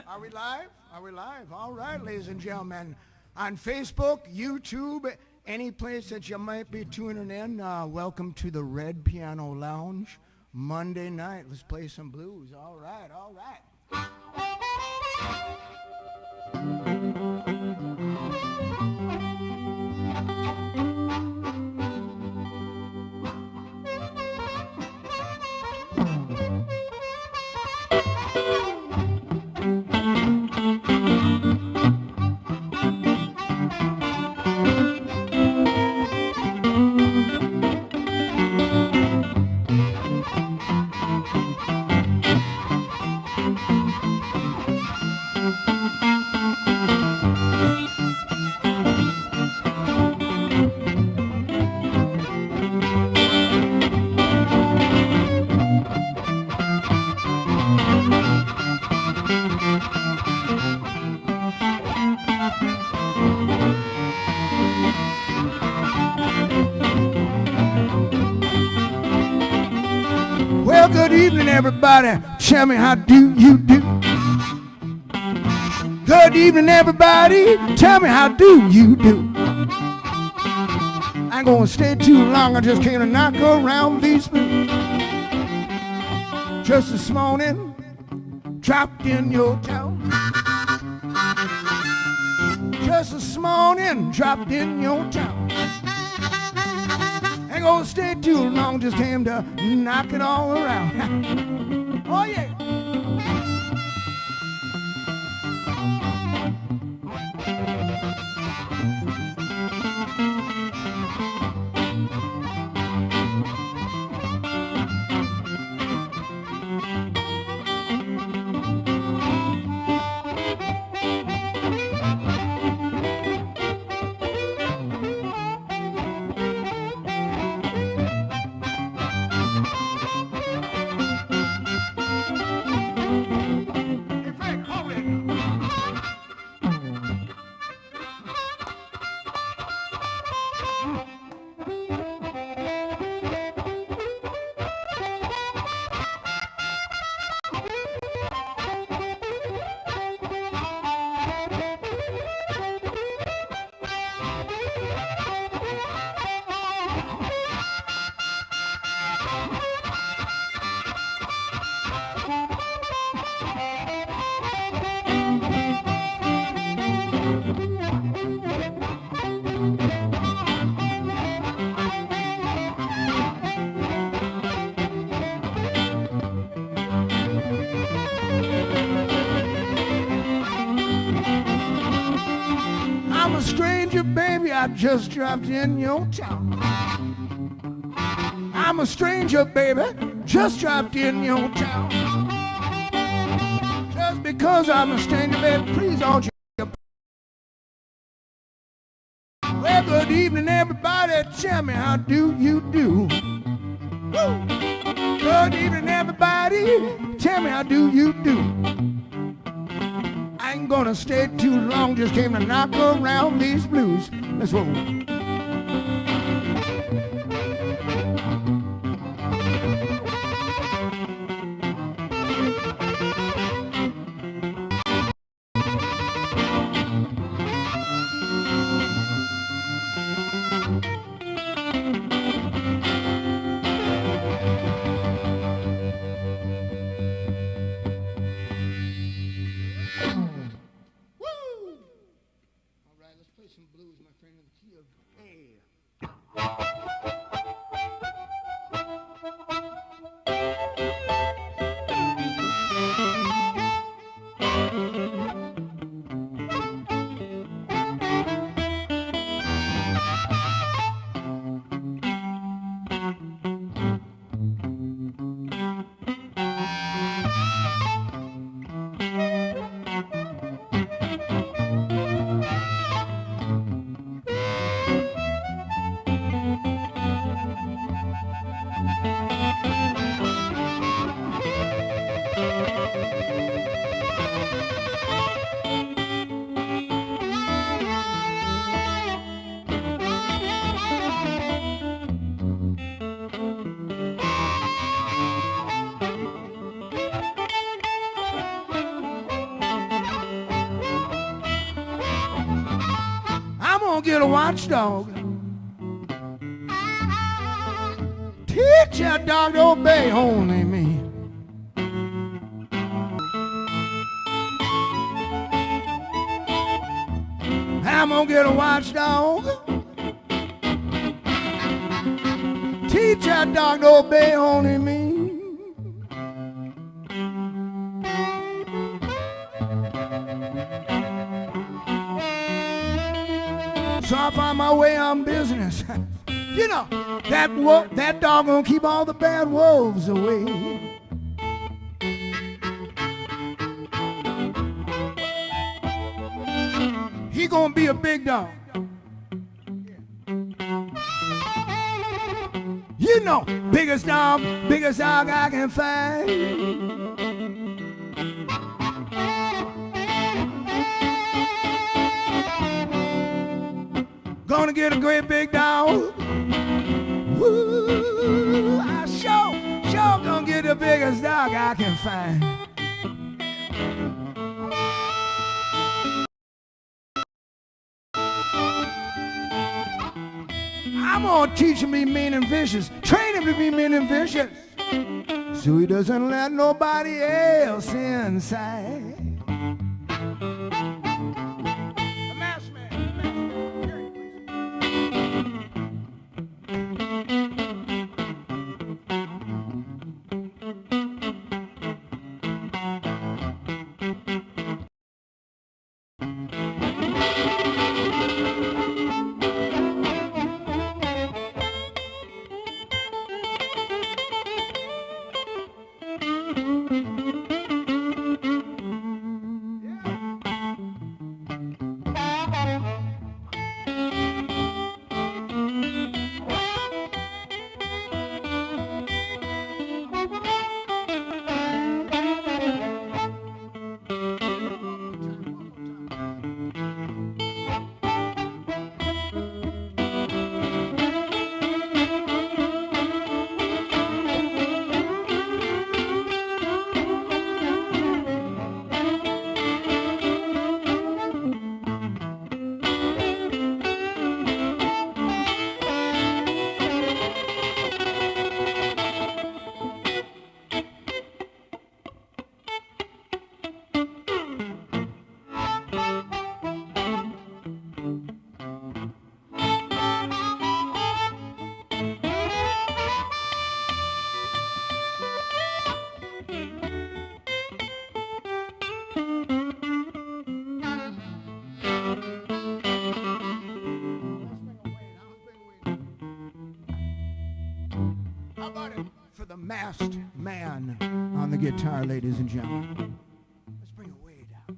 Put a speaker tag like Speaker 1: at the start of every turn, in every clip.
Speaker 1: Are we live? Are we live? All right, ladies and gentlemen. On Facebook, YouTube, any place that you might be tuning in, welcome to the Red Piano Lounge. Monday night, let's play some blues. All right, all right. Well, good evening, everybody. Tell me, how do you do? Good evening, everybody. Tell me, how do you do? I ain't gonna stay too long. I just came to knock around these blues. Just this morning, dropped in your town. Just this morning, dropped in your town. Ain't gonna stay too long, just came to knock it all around. Oh yeah. I'm a stranger, baby, I just dropped in your town. I'm a stranger, baby, just dropped in your town. Just because I'm a stranger, baby, please don't you. Well, good evening, everybody. Tell me, how do you do? Woo. Good evening, everybody. Tell me, how do you do? I ain't gonna stay too long, just came to knock around these blues. Let's roll. Some blues, my friend, in the key of get a watchdog. Teach that dog to obey only me. I'm gonna get a watchdog. Teach that dog to obey only me. So I find my way on business. You know, that dog gonna keep all the bad wolves away. He gonna be a big dog. You know, biggest dog I can find. Gonna get a great big dog. Woo, I sure gonna get the biggest dog I can find. I'm gonna teach him to be mean and vicious. Train him to be mean and vicious, so he doesn't let nobody else inside. For the masked man on the guitar, ladies and gentlemen. Let's bring it way down.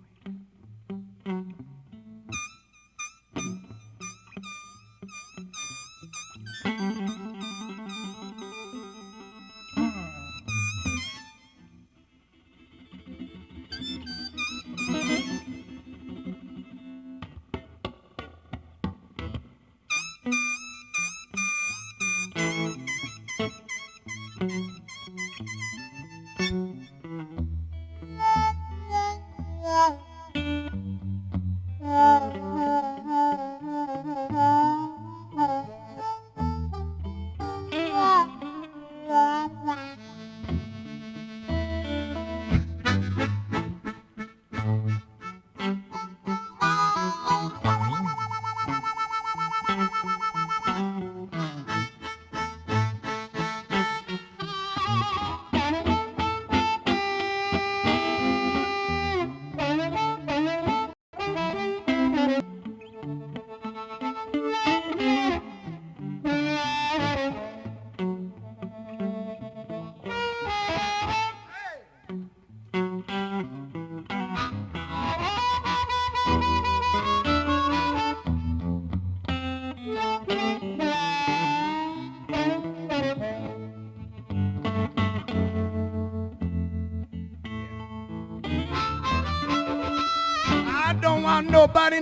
Speaker 1: I don't want nobody.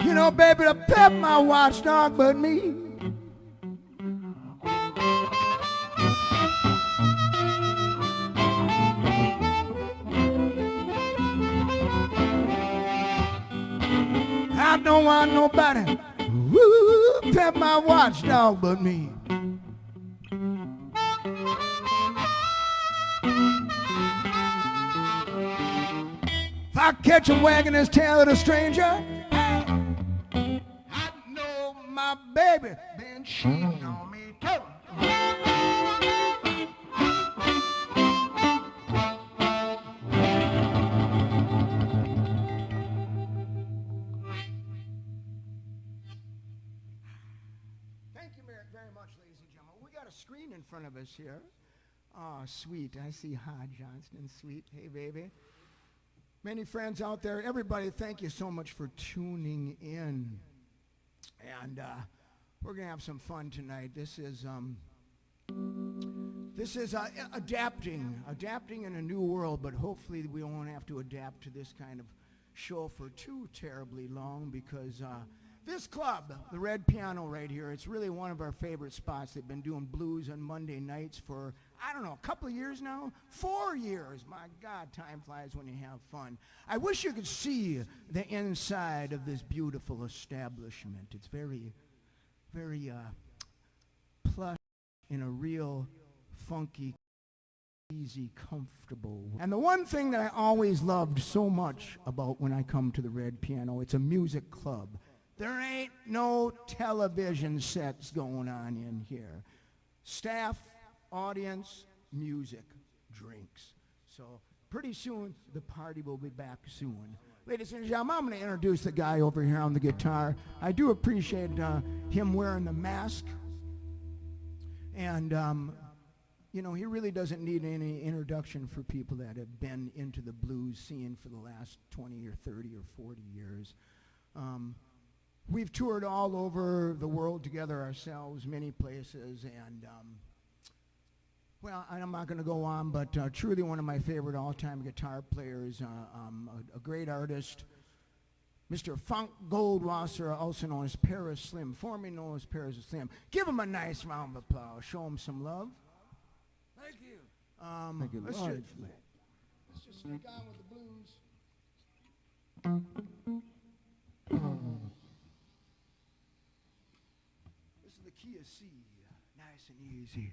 Speaker 1: You know, baby, to pet my watchdog but me. I don't want nobody woo, pet my watchdog but me. If I catch him wagging his tail at a stranger, I know my baby been cheating on me too. Very much, ladies and gentlemen. We got a screen in front of us here. Oh, sweet. I see Hod Johnston. Sweet. Hey, baby. Many friends out there. Everybody, thank you so much for tuning in. And we're going to have some fun tonight. This is adapting in a new world, but hopefully we won't have to adapt to this kind of show for too terribly long, because this club, the Red Piano right here, it's really one of our favorite spots. They've been doing blues on Monday nights for, I don't know, a couple of years now? 4 years. My God, time flies when you have fun. I wish you could see the inside of this beautiful establishment. It's very, very plush in a real funky, easy, comfortable. And the one thing that I always loved so much about when I come to the Red Piano, it's a music club. There ain't no television sets going on in here. Staff, audience, music, drinks. So pretty soon, the party will be back soon. Ladies and gentlemen, I'm going to introduce the guy over here on the guitar. I do appreciate him wearing the mask. And, you know, he really doesn't need any introduction for people that have been into the blues scene for the last 20 or 30 or 40 years. We've toured all over the world together ourselves, many places, and, well, I'm not going to go on, but truly one of my favorite all-time guitar players, a great artist, Mr. Franck Goldwasser, also known as Paris Slim, formerly known as Paris Slim. Give him a nice round of applause. Show him some love. Thank you.
Speaker 2: Thank you.
Speaker 1: Let's just stick on with the blues. Key of C, nice and easy.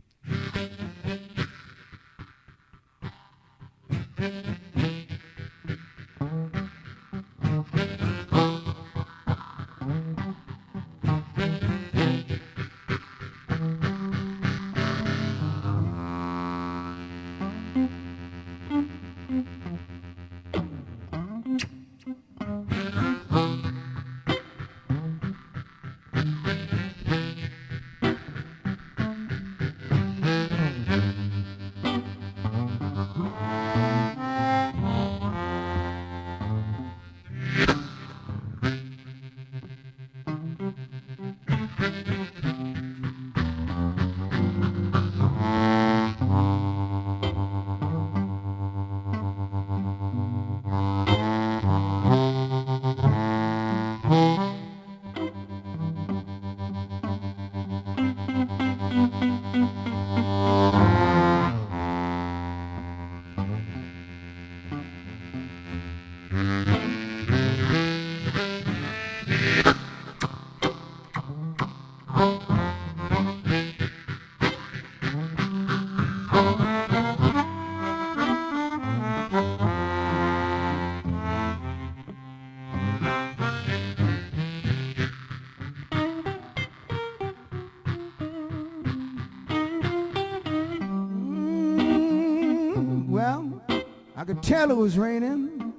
Speaker 1: I could tell it was raining.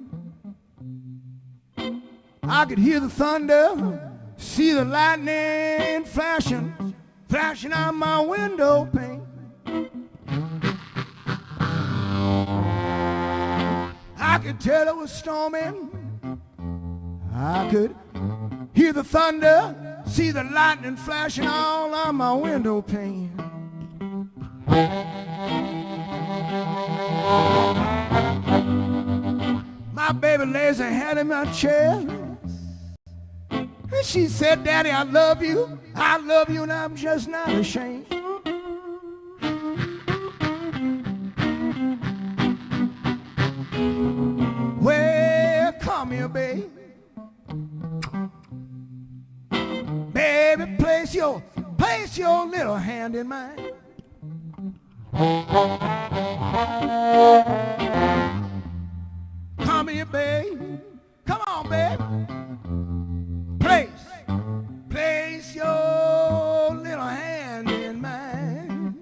Speaker 1: I could hear the thunder, see the lightning flashing, flashing out my window pane. I could tell it was storming. I could hear the thunder, see the lightning flashing all on my window pane. My baby lays her head in my chest, and she said, "Daddy, I love you, and I'm just not ashamed." Well, come here, babe. place your little hand in mine. Come here, babe. Come on, babe. Place your little hand in mine.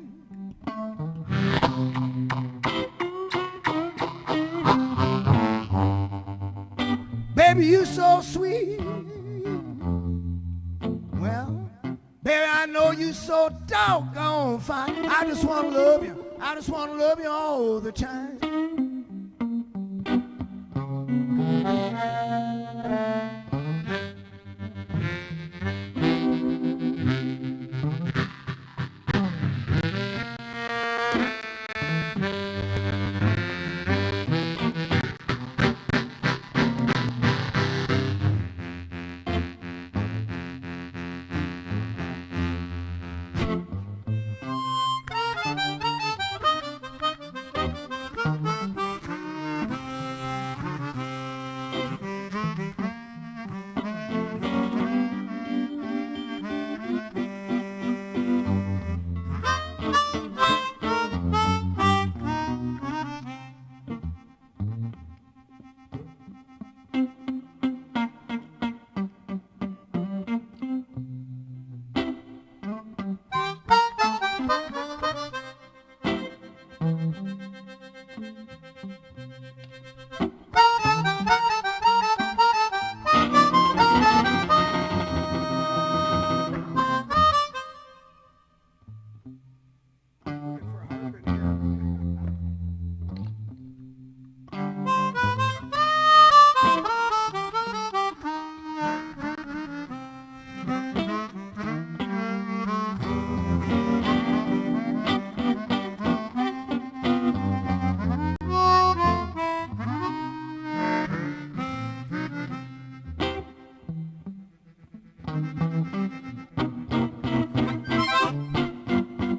Speaker 1: Baby, you so sweet. Well, baby, I know you so doggone fine. I just want to love you. I just want to love you all the time.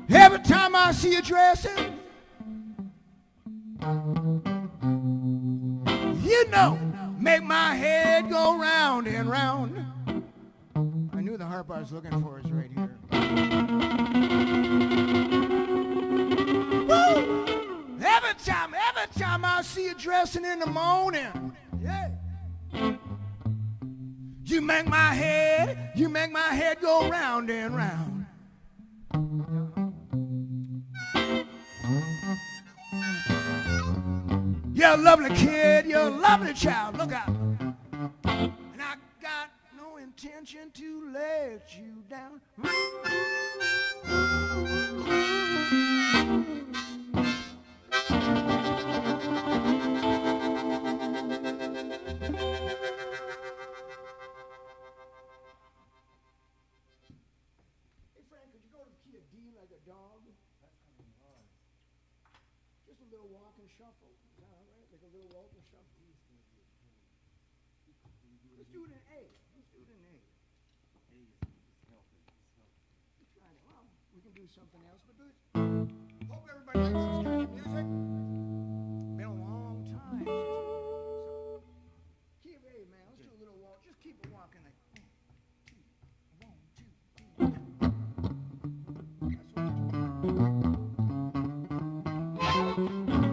Speaker 1: Every time I see you dressing, you know, make my head go round and round. I knew the harp I was looking for is right here. Woo! Every time I see you dressing in the morning, yeah. You make my head go round and round. You're a lovely kid, you're a lovely child, look out. And I got no intention to let you down. Hey Frank, could you go to the key of D like a dog? Just a little walk and shuffle. Is that all right? Like a little walk and shuffle. Let's do it in A. Let's do it in A. A is helping. Let's try it. Well, we can do something else, but do it. Hope everybody likes this kind of music. Been a long time. So, key of A, man. Let's do a little walk. Just keep it walking like 1, 2, 1, 2, 3. That's what you do.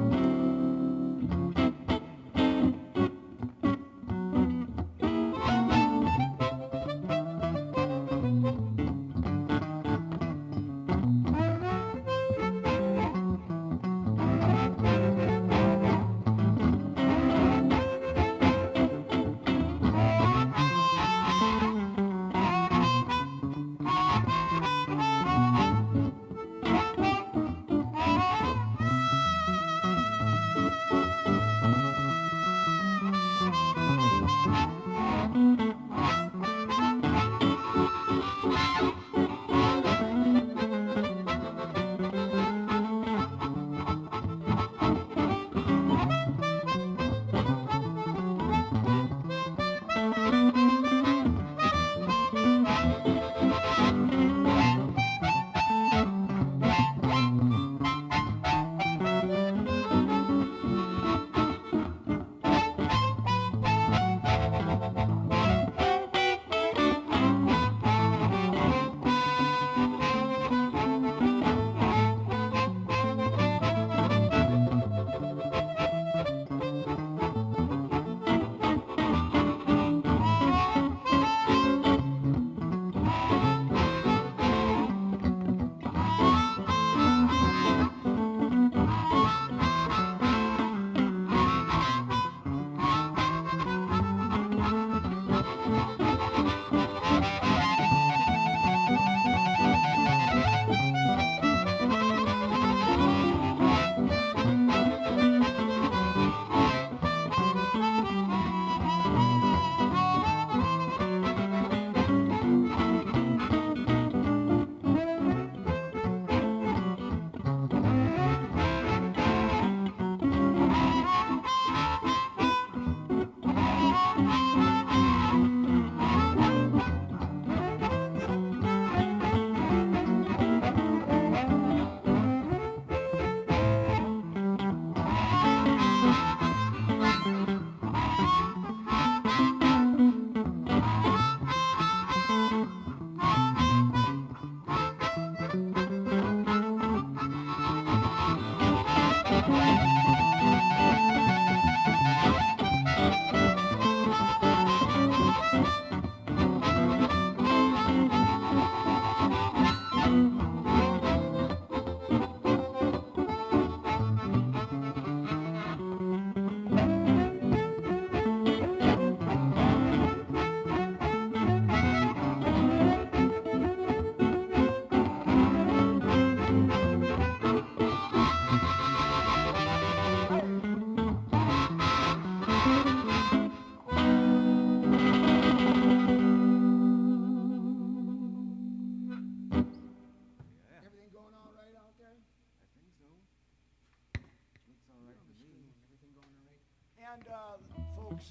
Speaker 1: And folks,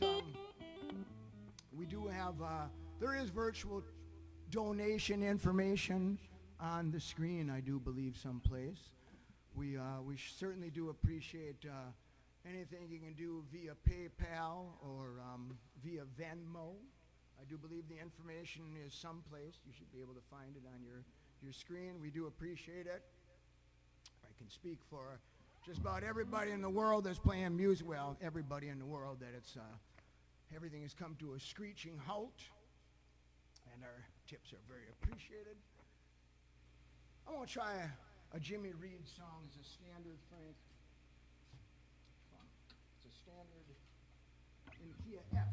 Speaker 1: we do have, there is virtual donation information on the screen, I do believe, someplace. We certainly do appreciate anything you can do via PayPal or via Venmo. I do believe the information is someplace. You should be able to find it on your screen. We do appreciate it. I can speak for just about everybody in the world that's playing music. Well, everybody in the world that it's everything has come to a screeching halt, and our tips are very appreciated. I want to try a Jimmy Reed song. It's a standard, Frank. It's a standard in key of F.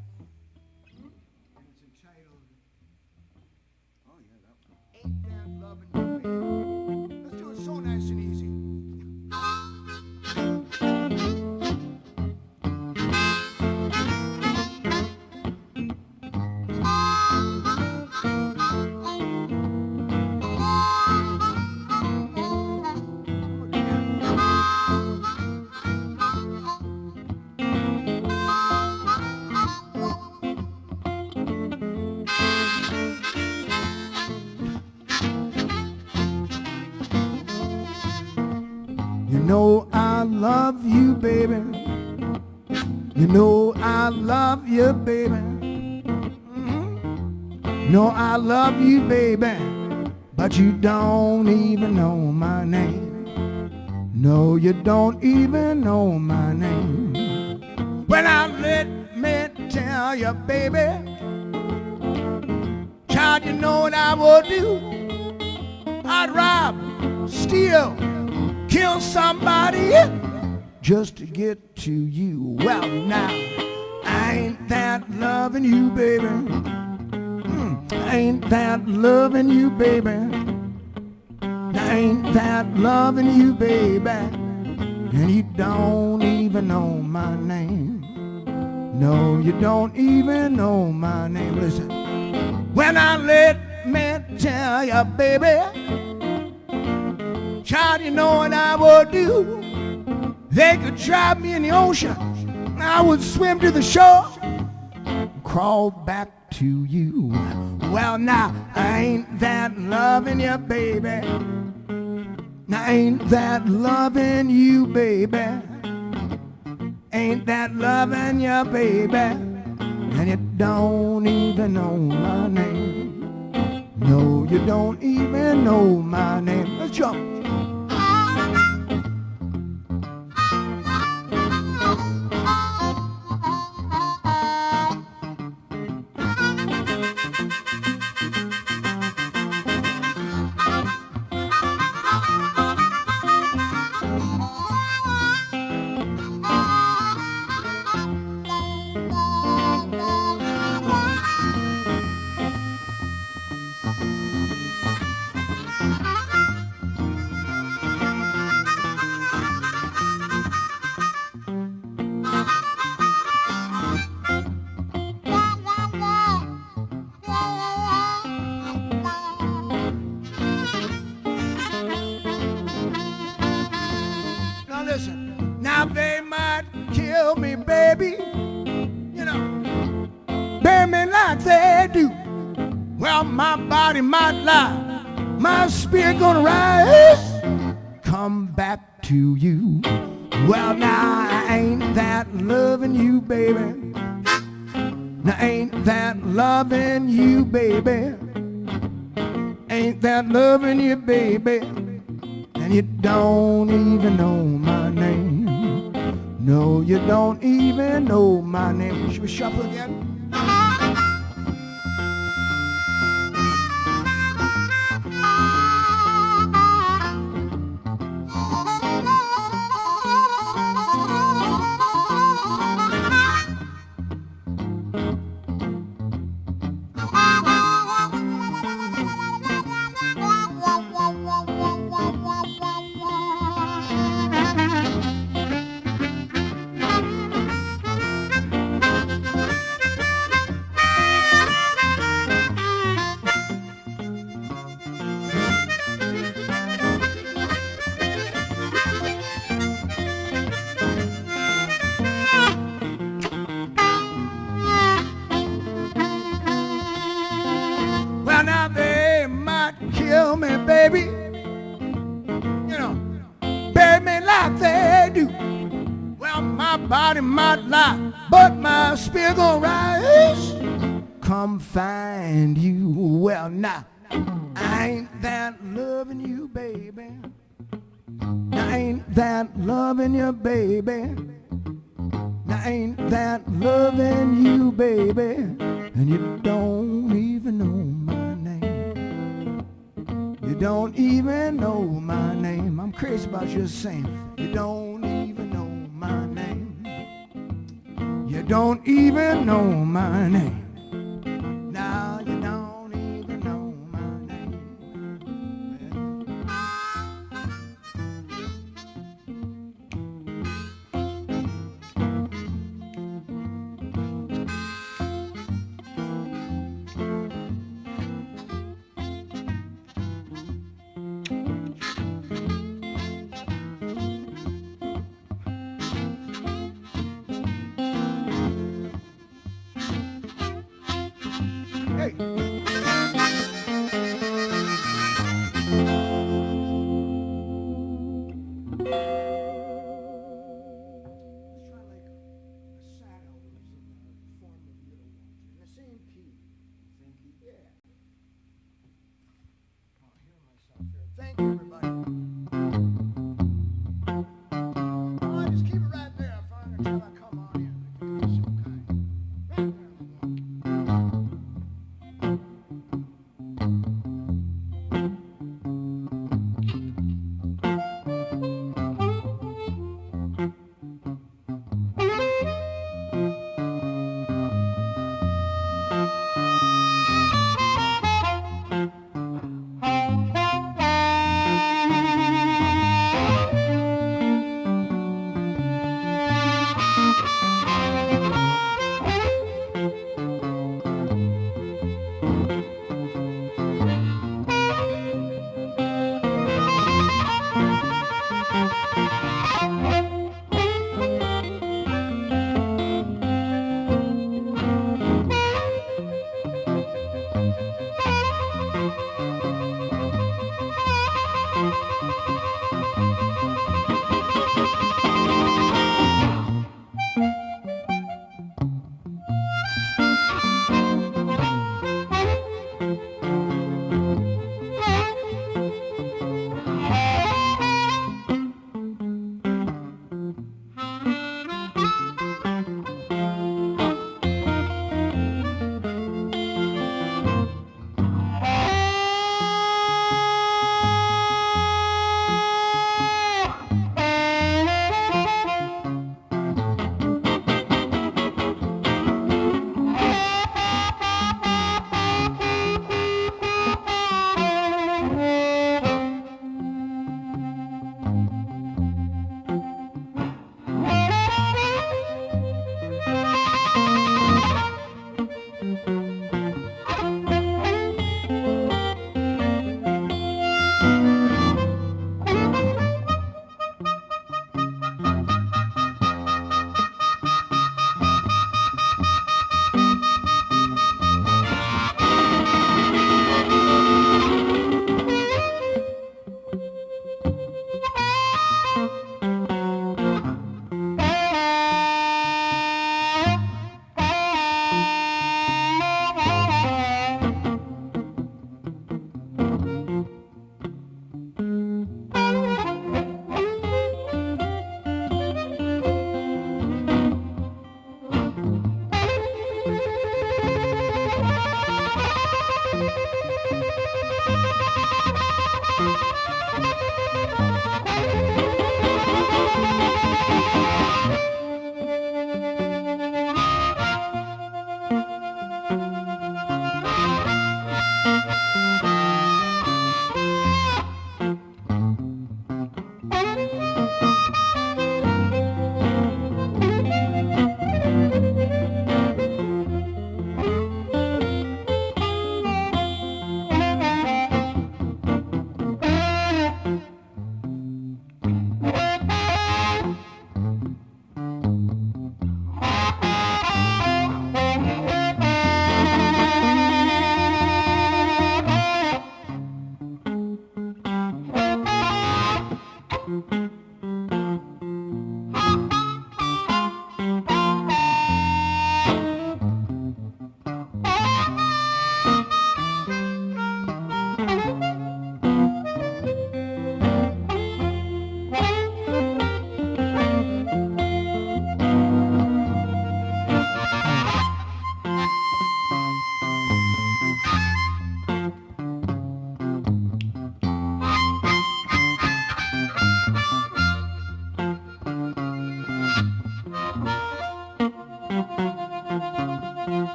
Speaker 1: And it's entitled, oh yeah, that one. Ain't That Lovin' You, Baby. Let's do it so nice and easy. You know I love you, baby. You know I love you, baby. Mm-hmm. No, I love you, baby, but you don't even know my name. No, you don't even know my name. Well, now let me tell you, baby, child, you know what I would do. I'd rob, steal, kill somebody just to get to you. Well, now, I ain't that loving you, baby. I ain't that loving you, baby. I ain't that loving you, baby. And you don't even know my name. No, you don't even know my name. Listen, when I let me tell you, baby, child, you know what I would do. They could drop me in the ocean. I would swim to the shore, crawl back to you. Well, now, I ain't that loving you, baby. I ain't that loving you, baby. Ain't that loving you, baby. And you don't even know my name. No, you don't even know my name. Let's jump. Listen, now they might kill me, baby, you know, bury me like they do. Well, my body might lie, my spirit gonna rise, come back to you. Well, now I ain't that loving you, baby. Now ain't that loving you, baby. Ain't that loving you, baby. And you don't even know my name. No, you don't even know my name. Should we shuffle again? not lie, but my spirit gonna rise. Come find you. Well, now, I ain't that loving you, baby. I ain't that loving you, baby. I ain't that loving you, baby. And you don't even know my name. You don't even know my name. I'm crazy about you saying you don't even know my name. You don't even know my name. Now you don't even know my name. Hey. Thank you, everybody. Oh, just keep it right there, Franck, until I come on in. You're so kind. Right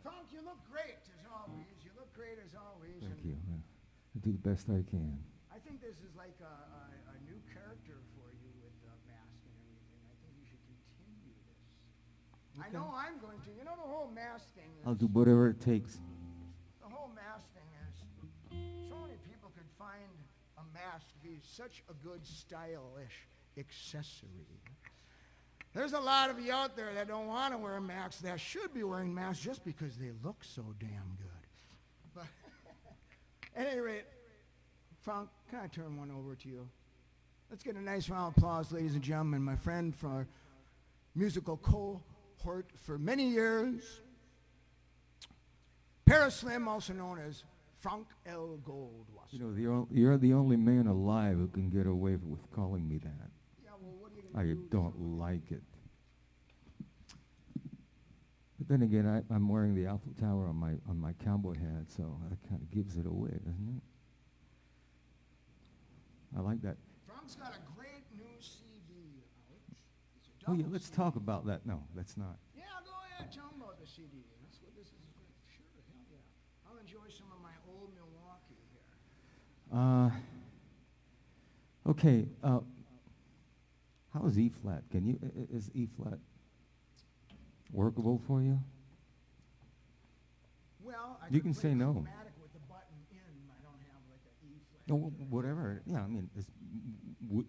Speaker 1: Franck, you look great as always. You look great as always.
Speaker 2: Thank you. I do the best I can.
Speaker 1: I think this is like a new character for you with the mask and everything. I think you should continue this. Okay. I know I'm going to. You know the whole mask thing is...
Speaker 2: I'll do whatever it takes.
Speaker 1: The whole mask thing is... So many people could find a mask to be such a good stylish accessory. There's a lot of you out there that don't want to wear masks, that should be wearing masks just because they look so damn good. But at any rate, Franck, can I turn one over to you? Let's get a nice round of applause, ladies and gentlemen. My friend from our musical cohort for many years, Paris Slim, also known as Franck L. Goldwasser.
Speaker 2: You know, you're the only man alive who can get away with calling me that. I don't like it. But then again, I'm wearing the Eiffel Tower on my cowboy hat, so that kind of gives it away, doesn't it? I like that.
Speaker 1: Franck's got a great new CD out.
Speaker 2: Oh yeah, let's talk about that. No, let's not.
Speaker 1: Yeah, go ahead. Tell them about the CD. That's what this is. Sure, hell yeah. I'll enjoy some of my old Milwaukee here.
Speaker 2: Okay. How is E flat? Is E flat workable for you?
Speaker 1: Well,
Speaker 2: you can say no.
Speaker 1: Chromatic with the button in. I don't have like an E flat.
Speaker 2: No, whatever. Yeah, I mean,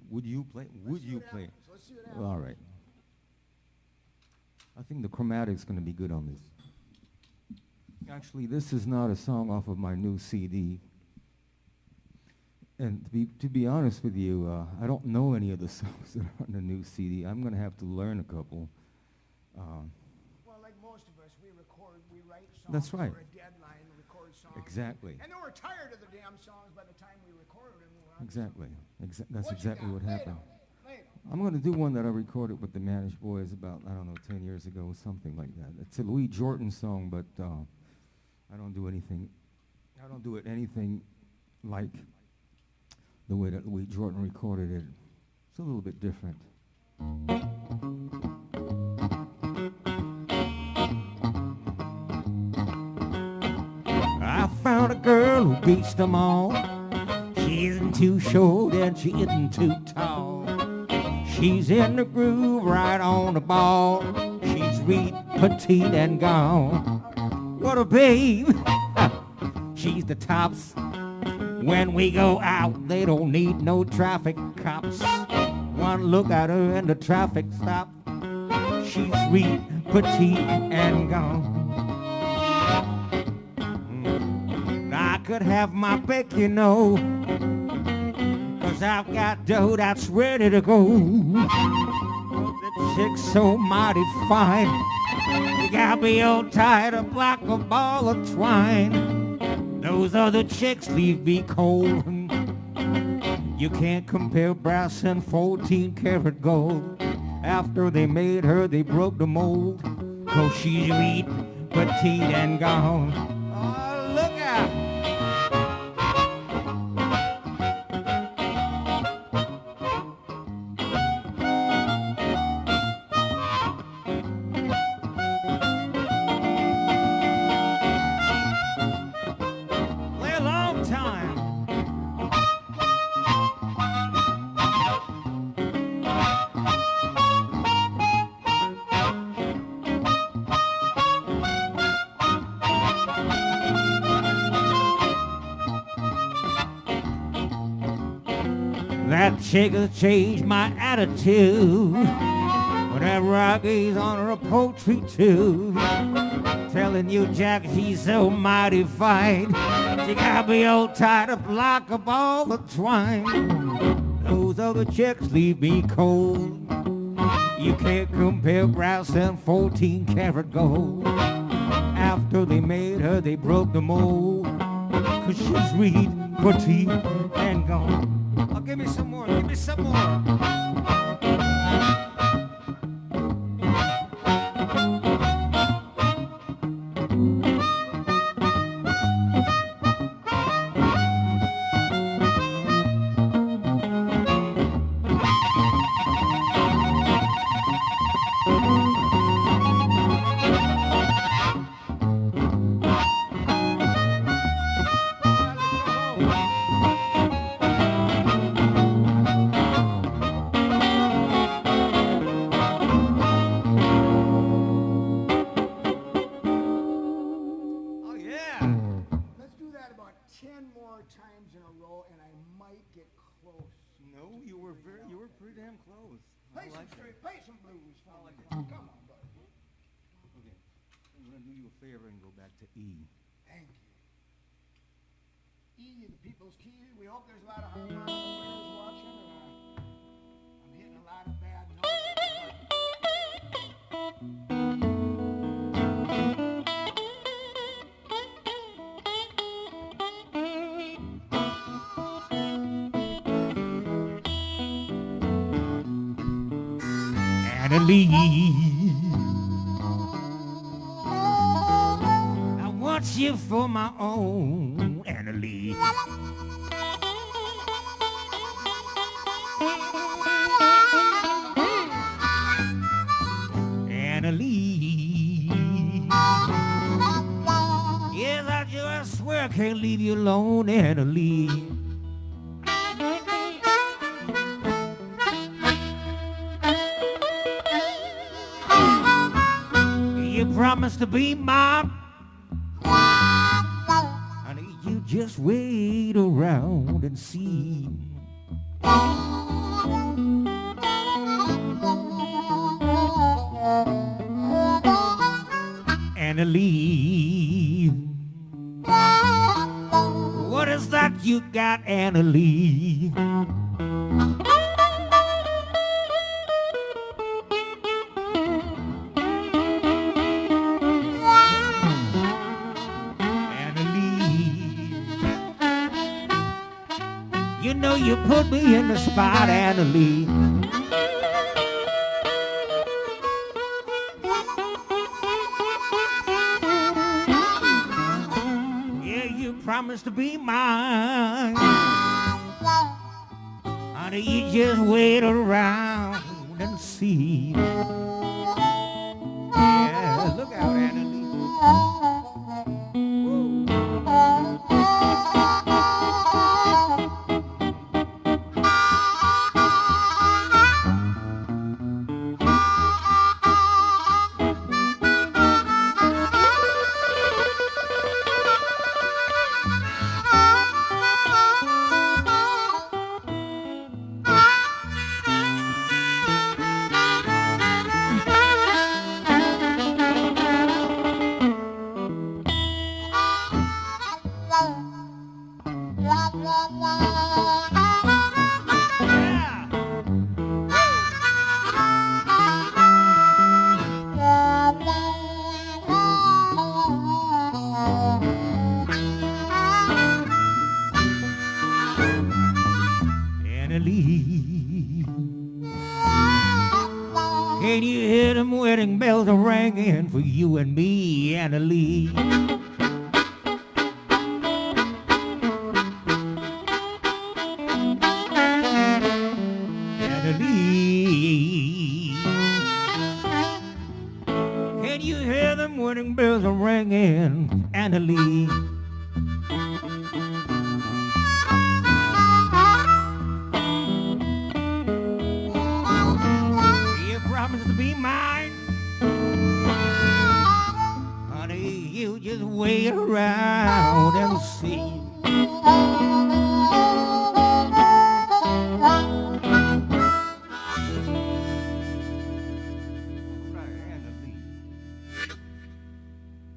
Speaker 2: would you play? Would you play?
Speaker 1: Let's see what happens.
Speaker 2: All right. I think the chromatic's going to be good on this. Actually, this is not a song off of my new CD. And to be honest with you, I don't know any of the songs that are on the new CD. I'm going to have to learn a couple.
Speaker 1: Well, like most of us, we write songs
Speaker 2: That's right.
Speaker 1: for a deadline, record songs.
Speaker 2: Exactly.
Speaker 1: And then we're tired of the damn songs by the time we record them.
Speaker 2: Exactly. That's exactly what happened.
Speaker 1: Later.
Speaker 2: I'm going to do one that I recorded with the Manish Boys about, 10 years ago, something like that. It's a Louis Jordan song, but I don't do it anything like the way that Louis Jordan recorded it. It's a little bit different. I found a girl who beats them all. She isn't too short and she isn't too tall. She's in the groove, right on the ball. She's sweet, petite, and gone. What a babe! She's the tops. When we go out, they don't need no traffic cops. One look at her and the traffic stop. She's sweet, petite, and gone. I could have my pick, you know, 'cause I've got dough that's ready to go. The chick's so mighty fine. You got me all tied up like a ball of twine. Those other chicks leave me cold. You can't compare brass and 14 karat gold. After they made her, they broke the mold. 'Cause she's sweet, petite, and gone. Oh, look out! That chick has changed my attitude whenever I gaze on her poultry tube. Telling you, Jack, she's so mighty fine. She got me all tied up like a ball of twine. Those other chicks leave me cold. You can't compare brass and 14 karat gold. After they made her, they broke the mold. 'Cause she's reed, petite, and gone. Oh, give me some more, give me some more.
Speaker 1: Let's do that about 10 more times in a row, and I might get close.
Speaker 2: No, you were pretty damn close.
Speaker 1: Play some blues. Come on, buddy.
Speaker 2: Okay, I'm gonna do you a favor and go back to E.
Speaker 1: Thank you. E, the people's key. We hope there's a lot of harmonica players watching. I'm hitting a lot of bad notes.
Speaker 2: Annalie, I want you for my own, Annalie. Annalie, yes, I swear I can't leave you alone, Annalie. Promise to be mine. Honey, you just wait around and see. Annalie, what is that you got, Annalie? You know you put me in the spot, Annalie. Yeah, you promised to be mine. Honey, you just wait around and see. Yeah, look out, Annalie. Can you hear them wedding bells are ringing for you and me, Annalie? Annalie, can you hear them wedding bells are ringing, Annalie? To be mine, honey, you just wait around and see.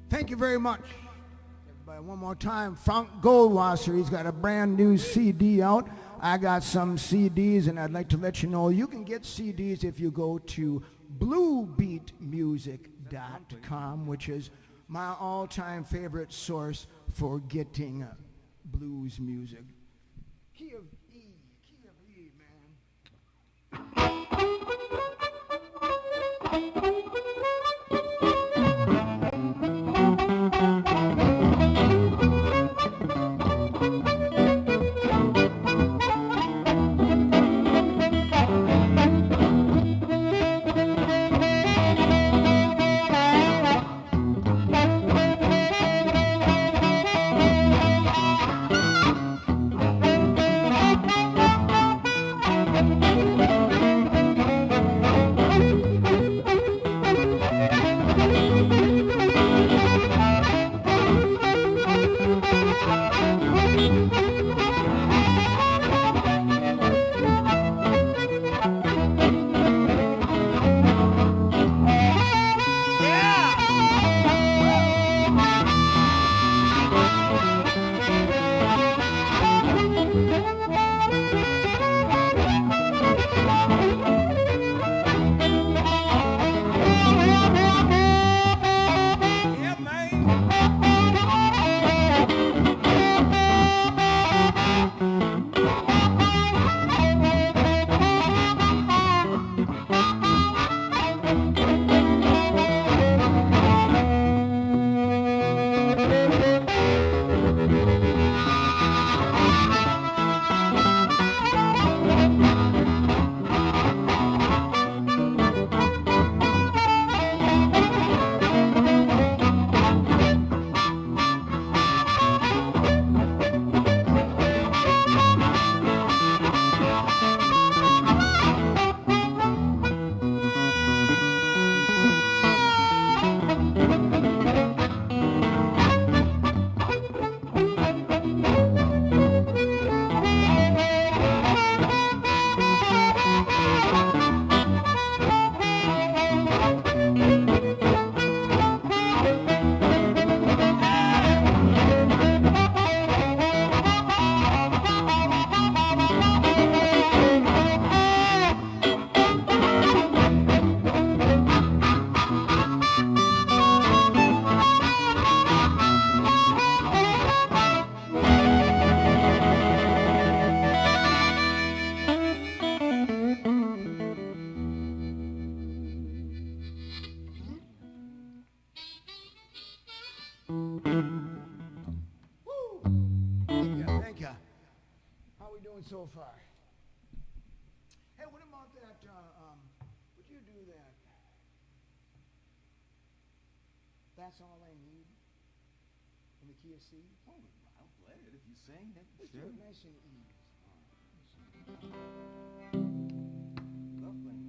Speaker 1: Thank you very much. Everybody, one more time, Franck Goldwasser. He's got a brand new CD out. I got some CDs, and I'd like to let you know you can get CDs if you go to bluebeatmusic.com, which is my all-time favorite source for getting blues music. Key of E, man. So far. Hey, what about that, would you do that? That's all I need in the key of C?
Speaker 2: Oh, I'll play it if you sing it.
Speaker 1: Let's do it nice and easy.
Speaker 2: Love playing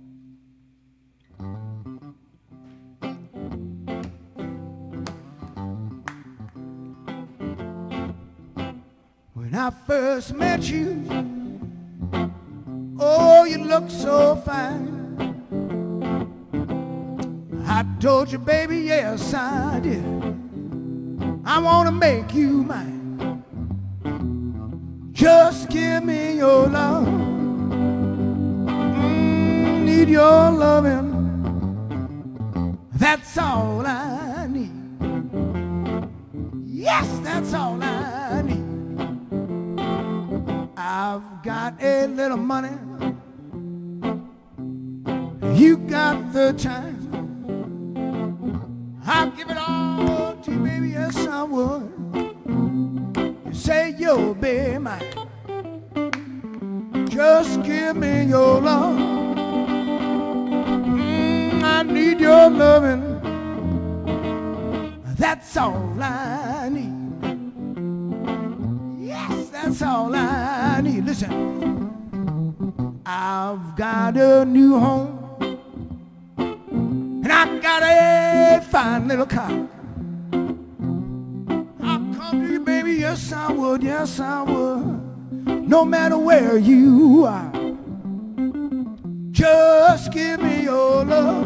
Speaker 1: When I first met you, oh, you look so fine. I told you, baby, yes, I did. I want to make you mine. Just give me your love. Need your loving. That's all I need. Yes, that's all I need. I've got a little money. You got the time. I'll give it all to you, baby, yes I would. You say you'll be mine. Just give me your love. I need your loving. That's all I need. Yes, that's all I need. Listen, I've got a new home. And I got a fine little car. I'll come to you, baby, yes I would, yes I would. No matter where you are. Just give me your love.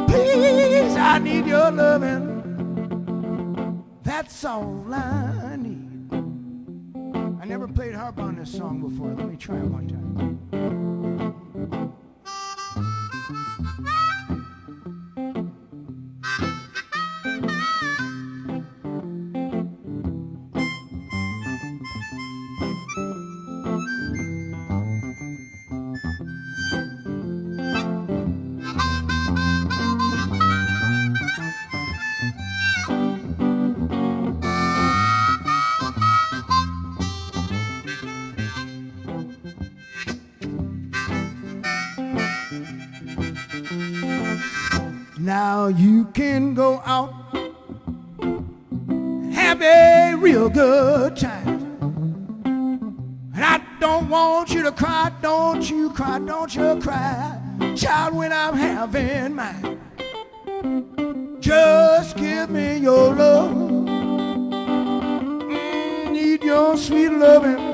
Speaker 1: Please, I need your loving. That's all I need. And never played harp on this song before. Let me try it one time. Now you can go out and have a real good time. And I don't want you to cry, don't you cry, don't you cry, child, when I'm having mine. Just give me your love, need your sweet loving.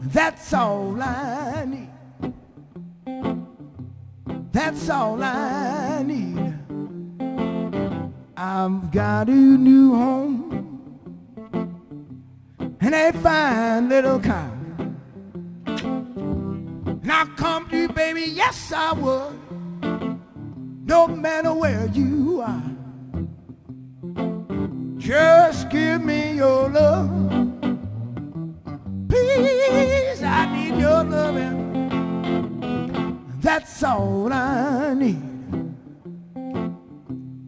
Speaker 1: That's all I need. That's all I need. I've got a new home and a fine little car. And I'll come to you, baby, yes I would, no matter where you are. Just give me your love, please, I need your loving. That's all I need.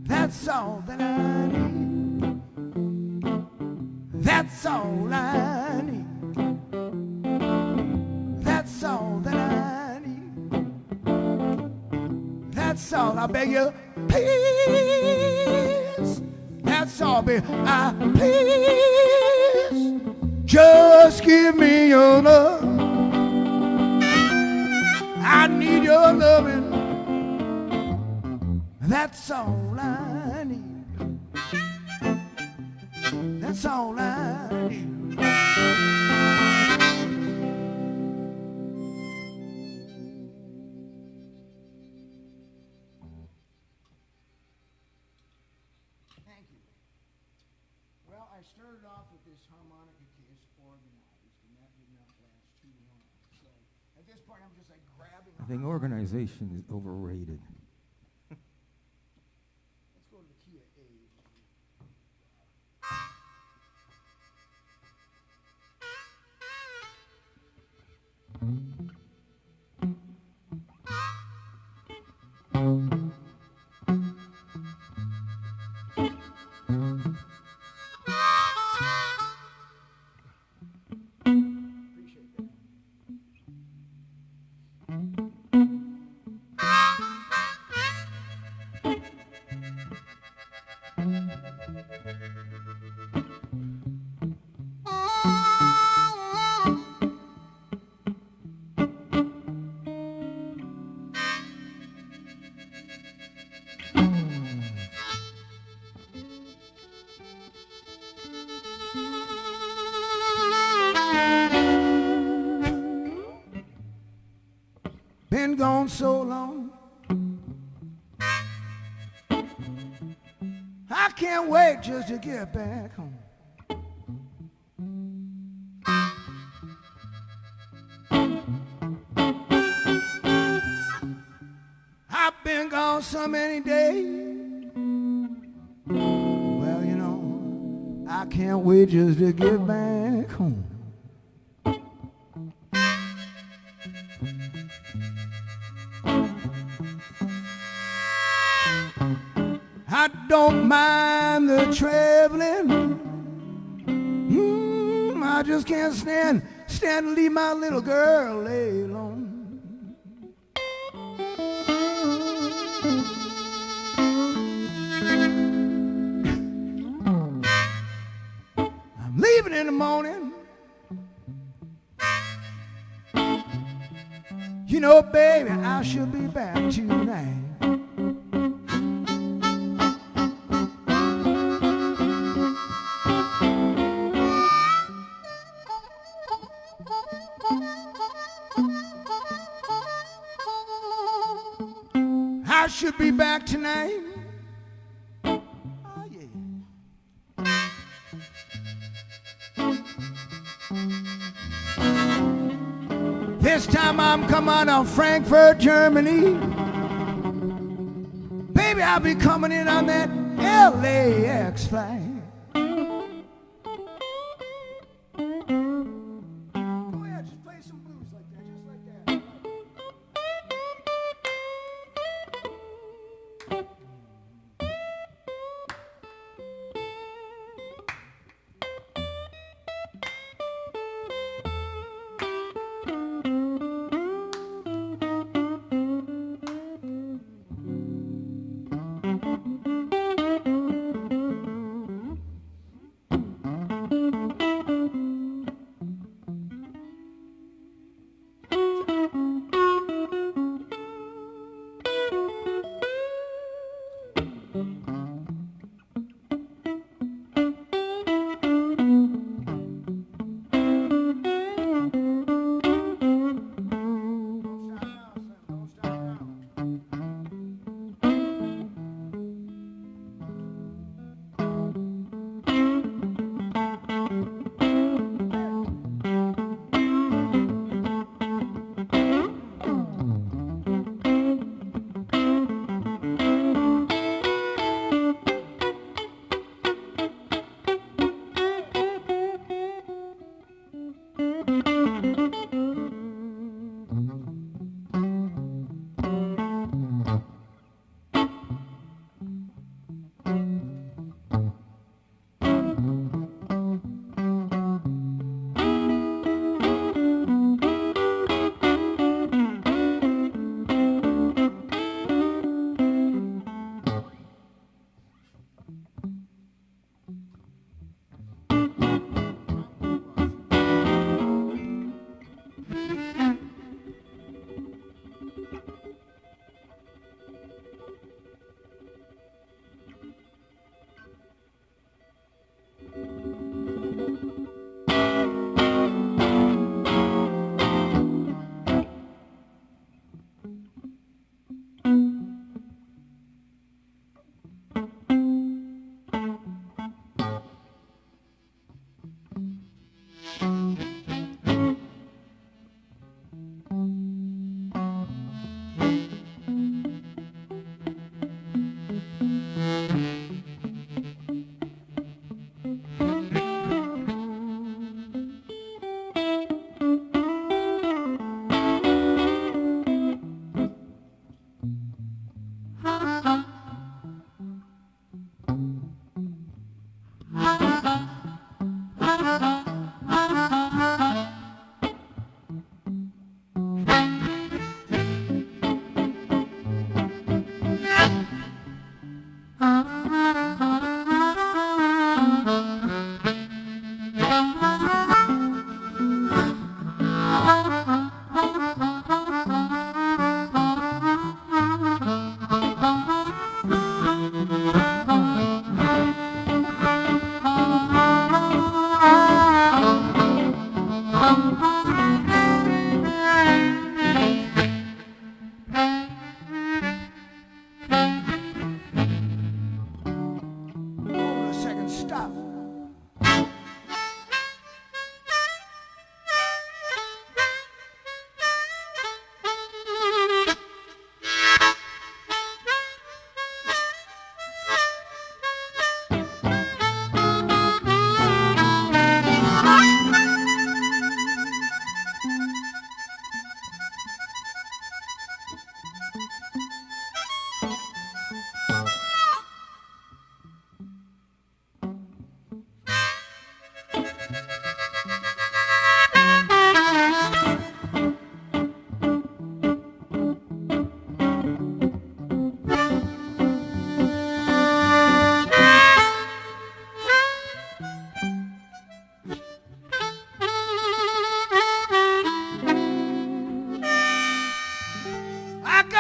Speaker 1: That's all that I need. That's all I need. That's all that I need. That's all, I beg you, please. That's all, baby, please. Just give me your love. I need your loving. That's all I need. That's all I need. Thank you. Well, I started off with this harmonica case organized, and that did not last too long. So at this point, I'm just like grabbing.
Speaker 2: I think organization is overrated.
Speaker 1: Let's go to the key of A. Appreciate that. Been gone so long, I can't wait just to get back home. I've been gone so many days. Well, you know, I can't wait just to get back home. I don't mind the traveling. I just can't stand to leave my little girl lay alone. I'm leaving in the morning. You know, baby, I should be back tonight. I should be back tonight. Oh, yeah. I'm coming out of Frankfurt, Germany. Baby, I'll be coming in on that LAX flight.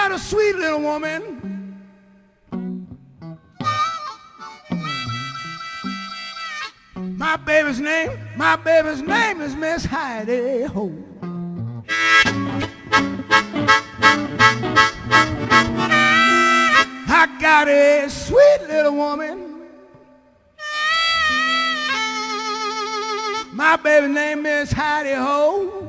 Speaker 1: got a sweet little woman. My baby's name is Miss Heidi Ho. I got a sweet little woman. My baby's name is Heidi Ho.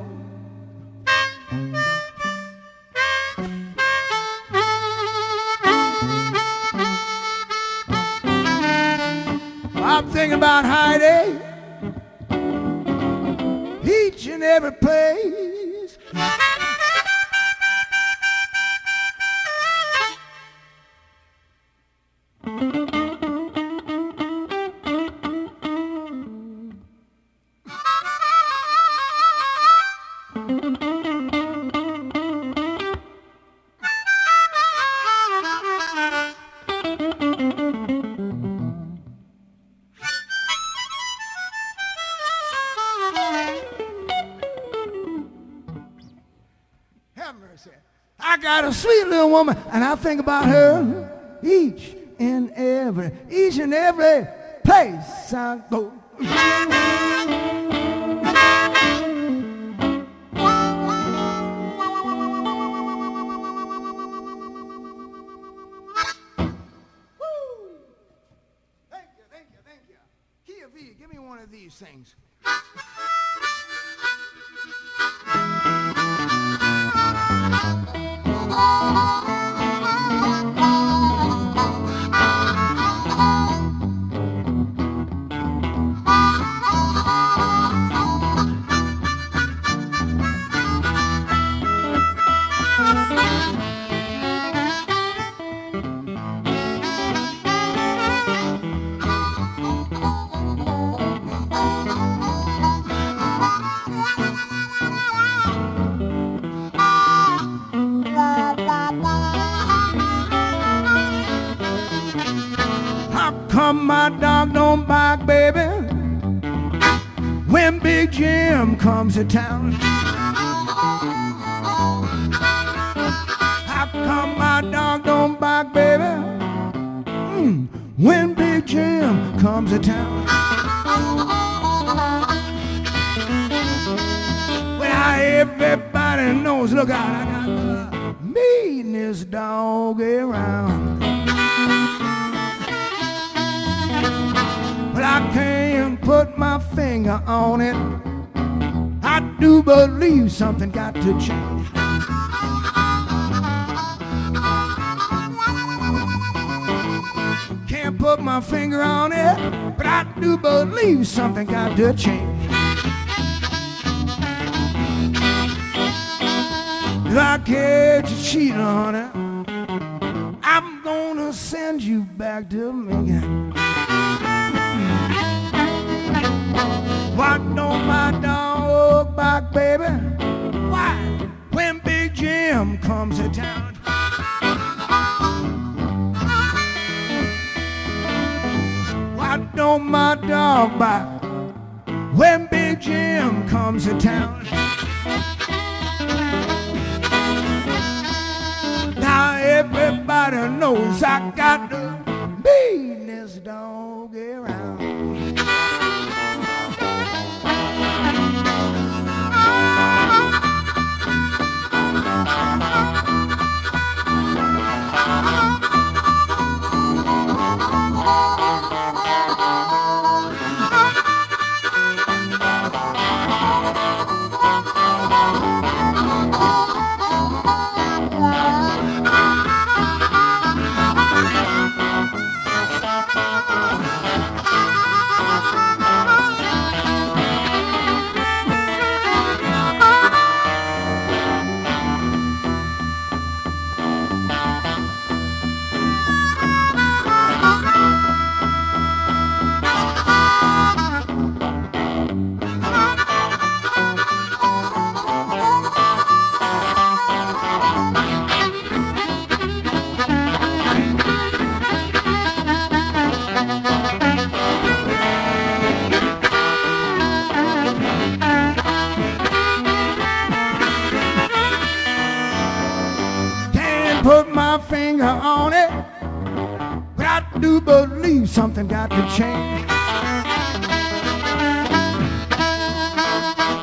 Speaker 1: I'm thinking about Heidi each and every place. Have mercy. I got a sweet little woman, and I think about her each and every place I go. Thank you. Key of V, give me one of these things. Come, my dog don't bark, baby, when Big Jim comes to town. How come my dog don't bark, baby, when Big Jim comes to town? Well, everybody knows, look out, I got the meanest dog around. But I can't put my finger on it. I do believe something got to change. Can't put my finger on it, but I do believe something got to change. If I catch you cheating on it, I'm gonna send you back to me. Why don't my dog bark, baby? Why? When Big Jim comes to town. Why don't my dog bark when Big Jim comes to town? Now everybody knows I got the meanest dog around. Put my finger on it, but I do believe something got to change.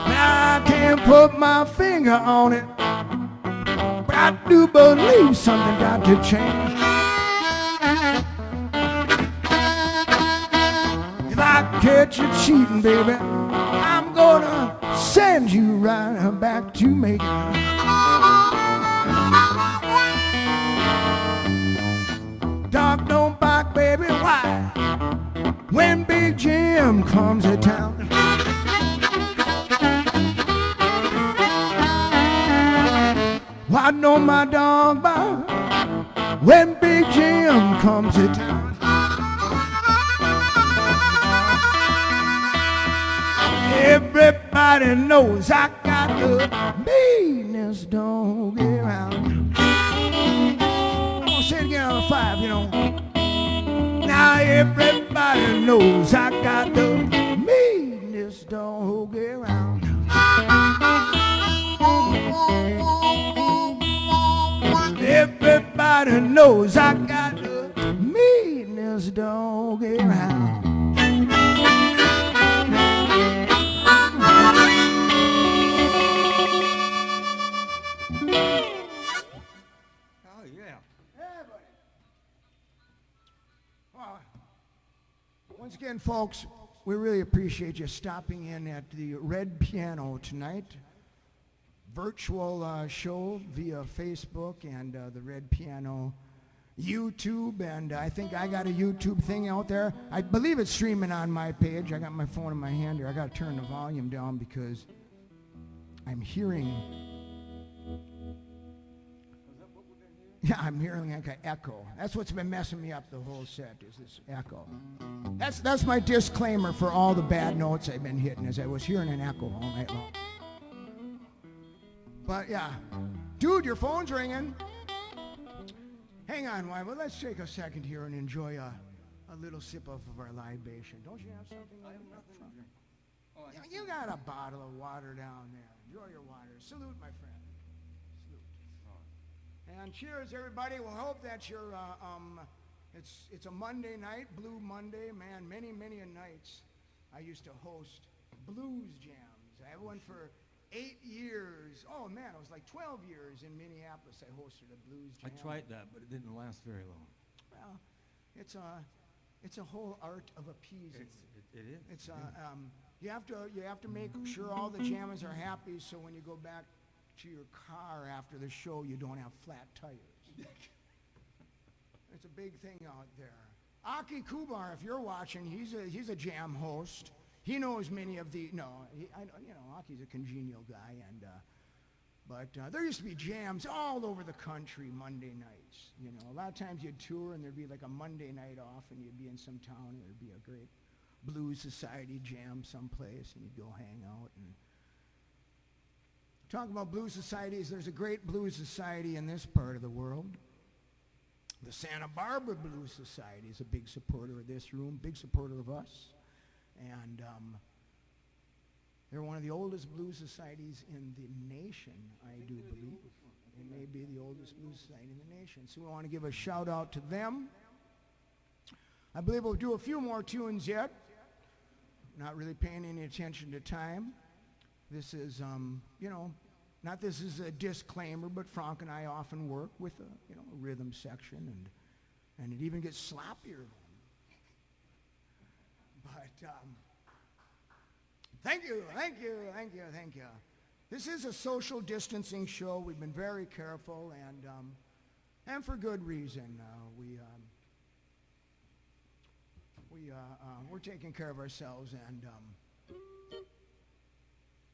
Speaker 1: I can't put my finger on it, but I do believe something got to change. If I catch you cheating, baby, I'm gonna send you right back to Macon. Dog don't bark, baby, why? When Big Jim comes to town. I know my dog bark when Big Jim comes to town. Everybody knows I got the meanest dog around. I'm gonna say it again on the 5, you know. Now everybody knows I got the meanest dog around. Everybody knows I got the meanest dog around.
Speaker 2: Oh, yeah.
Speaker 1: Well, once again, folks, we really appreciate you stopping in at the Red Piano tonight. Virtual show via Facebook and the Red Piano YouTube, and I think I got a YouTube thing out there. I believe it's streaming on my page. I got my phone in my hand here. I got to turn the volume down because I'm hearing. Yeah, I'm hearing like an echo. That's what's been messing me up the whole set, is this echo. That's my disclaimer for all the bad notes I've been hitting, as I was hearing an echo all night long. But yeah, dude, your phone's ringing. Hang on, well, let's take a second here and enjoy a little sip of our libation. Don't you have something? I have nothing. Yeah, you got a bottle of water down there. Enjoy your water. Salute, my friend. Salute. And cheers, everybody. We'll hope that you're. It's a Monday night, Blue Monday. Man, many a nights I used to host blues jams. I have one for 8 years. Oh man, it was like 12 years in Minneapolis. I hosted a blues jam.
Speaker 2: I tried that, but it didn't last very long.
Speaker 1: Well, it's a whole art of appeasing.
Speaker 2: It is.
Speaker 1: It's you have to make sure all the jammers are happy, so when you go back to your car after the show, you don't have flat tires. It's a big thing out there. Aki Kubar, if you're watching, he's a jam host. He knows many of the, Aki's a congenial guy, and but there used to be jams all over the country Monday nights. You know, a lot of times you'd tour and there'd be like a Monday night off, and you'd be in some town and there'd be a great blues society jam someplace, and you'd go hang out. And talk about blues societies, there's a great blues society in this part of the world. The Santa Barbara Blues Society is a big supporter of this room, big supporter of us. And they're one of the oldest blues societies in the nation, I do believe. They may be the oldest blues society in the nation. So we want to give a shout out to them. I believe we'll do a few more tunes yet. Not really paying any attention to time. This is, not this is a disclaimer, but Franck and I often work with a rhythm section, and it even gets sloppier. But thank you. This is a social distancing show. We've been very careful, and for good reason. We're taking care of ourselves, and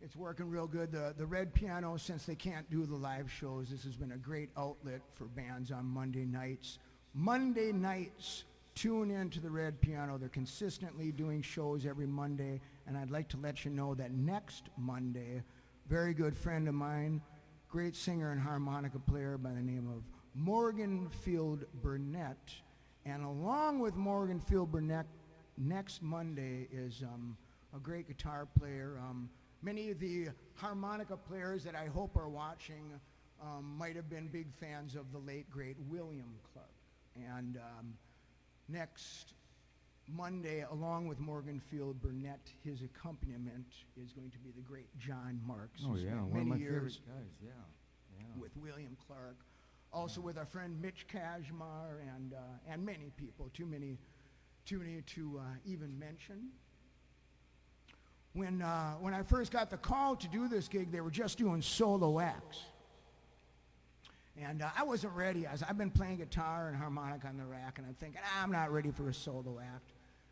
Speaker 1: it's working real good. The Red Piano, since they can't do the live shows, this has been a great outlet for bands on Monday nights. Monday nights, tune in to the Red Piano. They're consistently doing shows every Monday, and I'd like to let you know that next Monday, very good friend of mine, great singer and harmonica player by the name of Morgan Field Burnett, and along with Morgan Field Burnett, next Monday is a great guitar player. Many of the harmonica players that I hope are watching might have been big fans of the late, great William Clark. And next Monday, along with Morgan Field Burnett, his accompaniment is going to be the great John Marks.
Speaker 2: Oh, yeah, one of my favorite guys, yeah.
Speaker 1: With William Clark. Also with our friend Mitch Kashmar and many people, too many to even mention. When I first got the call to do this gig, they were just doing solo acts. And I wasn't ready. I've been playing guitar and harmonica on the rack, and I'm thinking, I'm not ready for a solo act.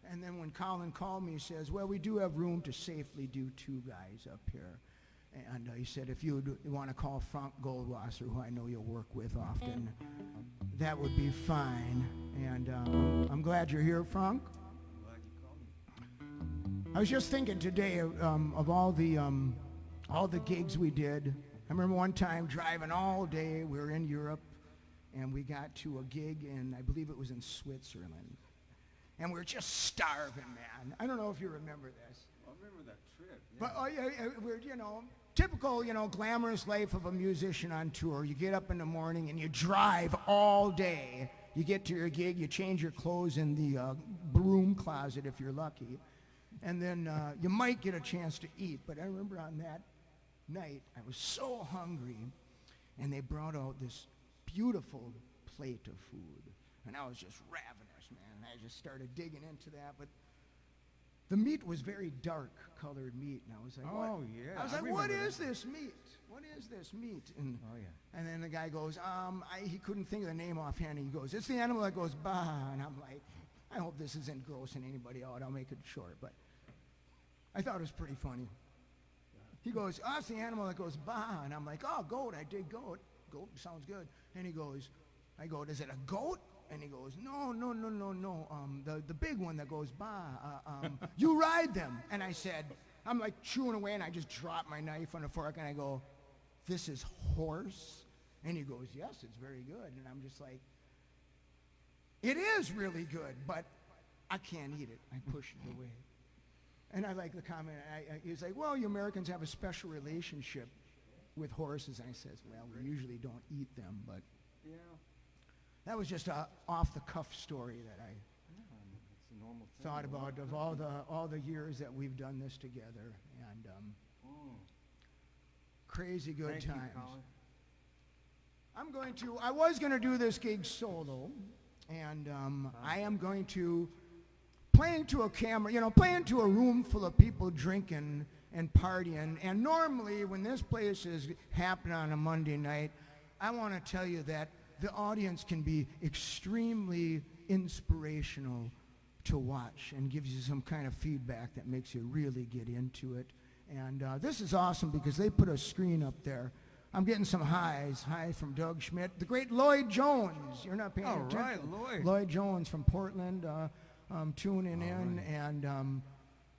Speaker 1: And then when Colin called me, he says, well, we do have room to safely do 2 guys up here. And he said, if you want to call Franck Goldwasser, who I know you'll work with often, that would be fine. And I'm glad you're here, Franck.
Speaker 3: Glad you called me.
Speaker 1: I was just thinking today of all the gigs we did. I remember one time driving all day. We were in Europe, and we got to a gig in, I believe it was in Switzerland. And we were just starving, man. I don't know if you remember this.
Speaker 3: I remember that trip. Yeah.
Speaker 1: But we're, typical, glamorous life of a musician on tour. You get up in the morning and you drive all day. You get to your gig, you change your clothes in the broom closet if you're lucky. And then you might get a chance to eat. But I remember on that night, I was so hungry, and they brought out this beautiful plate of food. And I was just ravenous, man. And I just started digging into that. But the meat was very dark colored meat. And I was like, what?
Speaker 3: Oh, yeah.
Speaker 1: I was like, what is this meat? What is this meat? And,
Speaker 3: Oh, yeah.
Speaker 1: and then the guy goes, he couldn't think of the name offhand. He goes, it's the animal that goes, bah. And I'm like, I hope this isn't grossing anybody out. I'll make it short. But I thought it was pretty funny. He goes, oh, it's the animal that goes, bah. And I'm like, oh, goat. I dig goat. Goat sounds good. And he goes, I go, is it a goat? And he goes, no. The big one that goes, bah. You ride them. And I said, I'm like chewing away, and I just dropped my knife on the fork, and I go, this is horse? And he goes, yes, it's very good. And I'm just like, it is really good, but I can't eat it. I push it away. And I like the comment. He's like, well, you Americans have a special relationship with horses. And I says, well, we usually don't eat them, but
Speaker 3: Yeah.
Speaker 1: that was just a off-the-cuff story that I
Speaker 3: It's a normal thing.
Speaker 1: thought about of all the years that we've done this together, and crazy good
Speaker 3: Thank
Speaker 1: times.
Speaker 3: you, Colin.
Speaker 1: I was going to do this gig solo, and I am going to play into a camera, play into a room full of people drinking and partying. And normally when this place is happening on a Monday night, I want to tell you that the audience can be extremely inspirational to watch and gives you some kind of feedback that makes you really get into it. And this is awesome because they put a screen up there. I'm getting some highs. Hi from Doug Schmidt. The great Lloyd Jones. You're not paying
Speaker 3: All
Speaker 1: attention.
Speaker 3: right, Lloyd.
Speaker 1: Lloyd Jones from Portland tuning in.
Speaker 3: Right.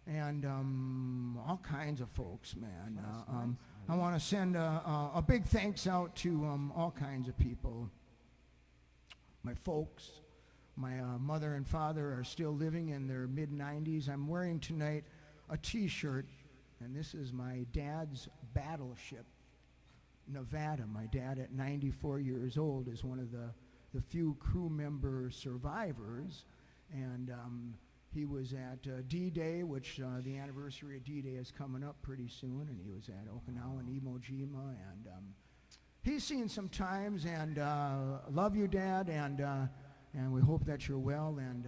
Speaker 1: And all kinds of folks, man.
Speaker 3: Nice.
Speaker 1: I want to send a big thanks out to all kinds of people. My folks, my mother and father are still living in their mid-90s. I'm wearing tonight a T-shirt, and this is my dad's battleship, Nevada. My dad at 94 years old is one of the few crew member survivors, and he was at D-Day, which the anniversary of D-Day is coming up pretty soon, and he was at Okinawa and Iwo Jima, and he's seen some times, and love you, Dad, and we hope that you're well, and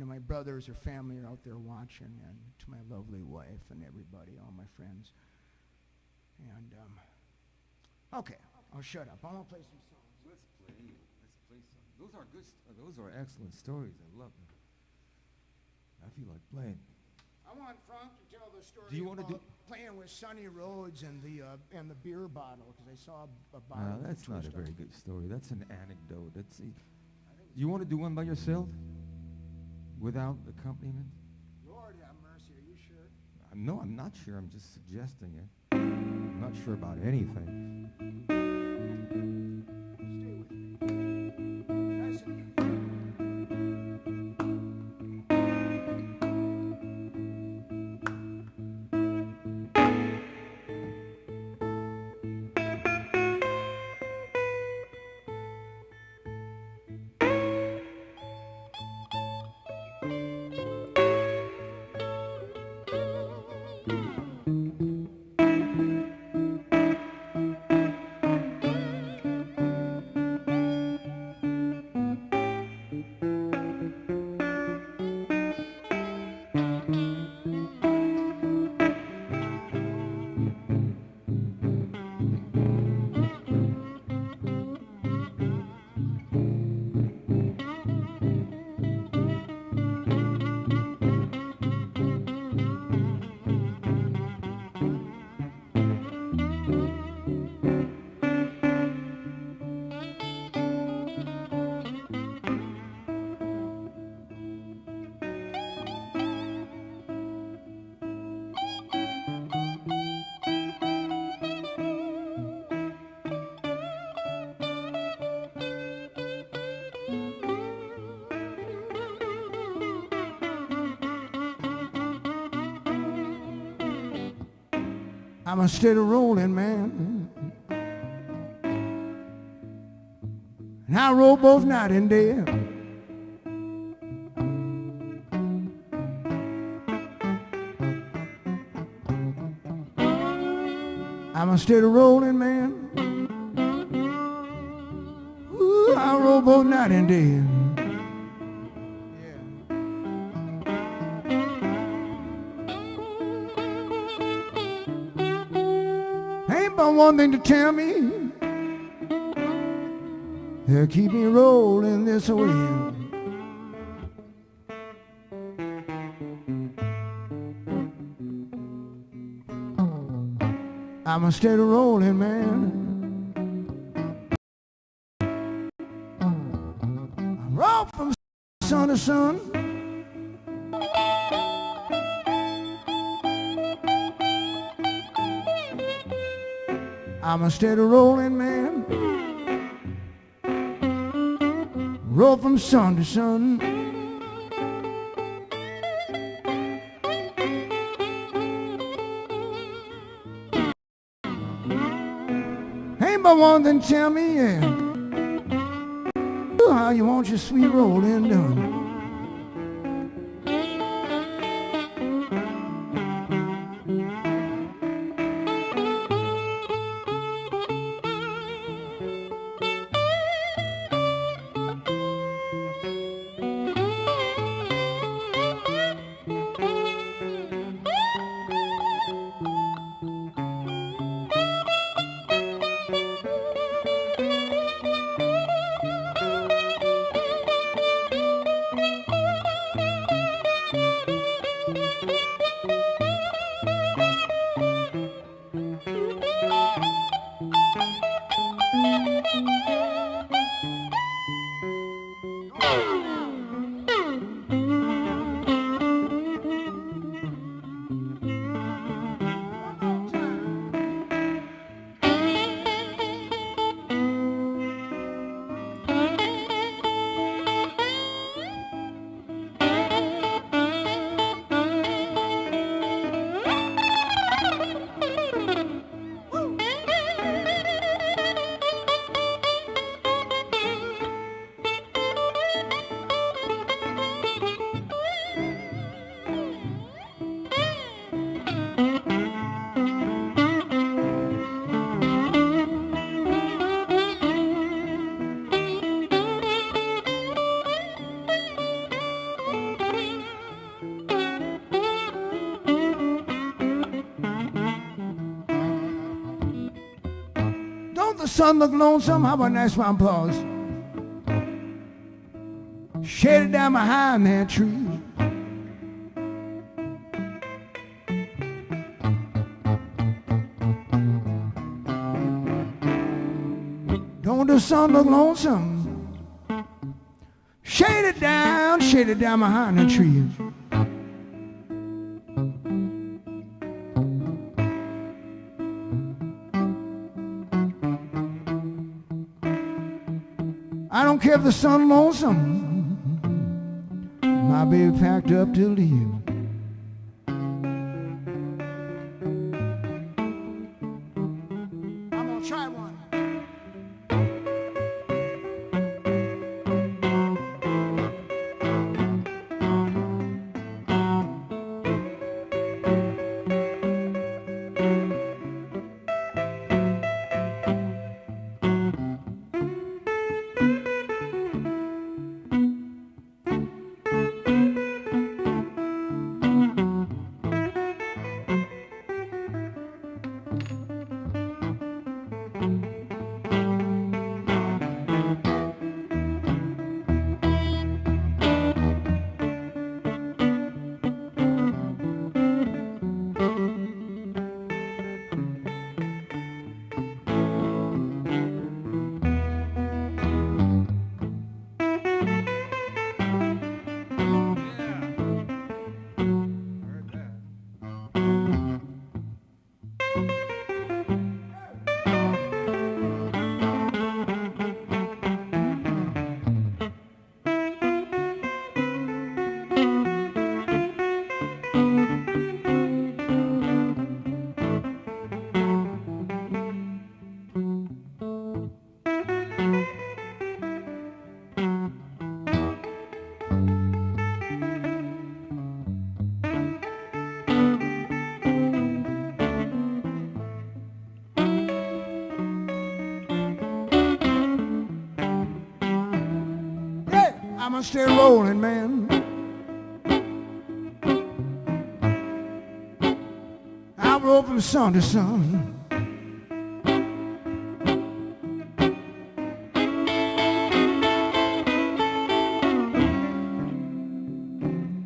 Speaker 1: my brothers or family are out there watching, and to my lovely wife and everybody, all my friends. And, okay, I'll shut up. I want to play some songs.
Speaker 3: Let's play some. Those are good. Those are excellent stories. I love them. I feel like playing.
Speaker 1: I want Franck to tell the story
Speaker 3: Do you wanna
Speaker 1: about playing with Sonny Rhodes and the beer bottle, because I saw a bottle. of
Speaker 3: That's not a
Speaker 1: twist
Speaker 3: very
Speaker 1: up.
Speaker 3: good story. That's an anecdote. You want to do one by yourself, without accompaniment?
Speaker 1: Lord have mercy, are you sure?
Speaker 3: No, I'm not sure. I'm just suggesting it. I'm not sure about anything.
Speaker 1: Stay with me. Nice and I'm a steady rolling man. And I roll both night and day. I'm a steady rolling man. Ooh, I roll both night and day. Ain't but one thing to tell me. They'll keep me rolling this way. I'm a steady rolling man. I roll from sun to sun. I'm a steady rolling man. Roll from sun to sun. Ain't but one thing tell me, yeah, how you want your sweet rolling done. Don't the sun look lonesome? How about a nice round pause? Shaded down behind that tree. Don't the sun look lonesome? Shaded down behind the tree. I don't care if the sun lonesome. My baby packed up to leave. I'm gonna try one. I'ma stay rolling, man. I roll from sun to sun.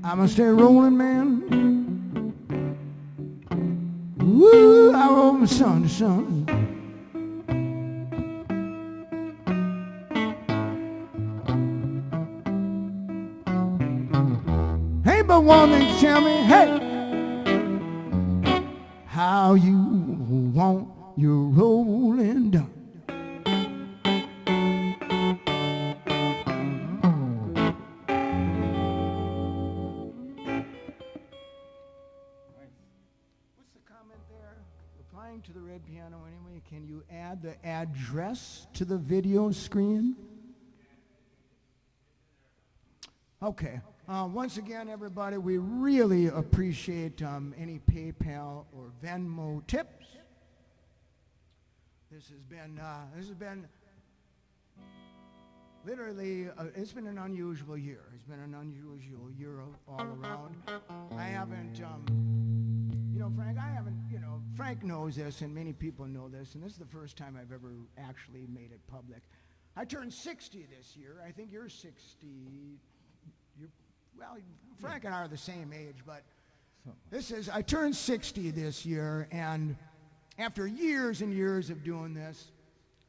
Speaker 1: I'ma stay rolling, man. Woo, I roll from sun to sun. Hey, but one thing to tell me, hey, how you want your rolling done. What's the comment there? Replying to the red piano anyway, can you add the address to the video screen? Okay. Once again, everybody, we really appreciate any PayPal or Venmo tips. This has been literally, it's been an unusual year. It's been an unusual year all around. I haven't, Frank, Frank knows this, and many people know this, and this is the first time I've ever actually made it public. I turned 60 this year. I think you're 60. Well, Frank and I are the same age, but I turned 60 this year, and after years and years of doing this,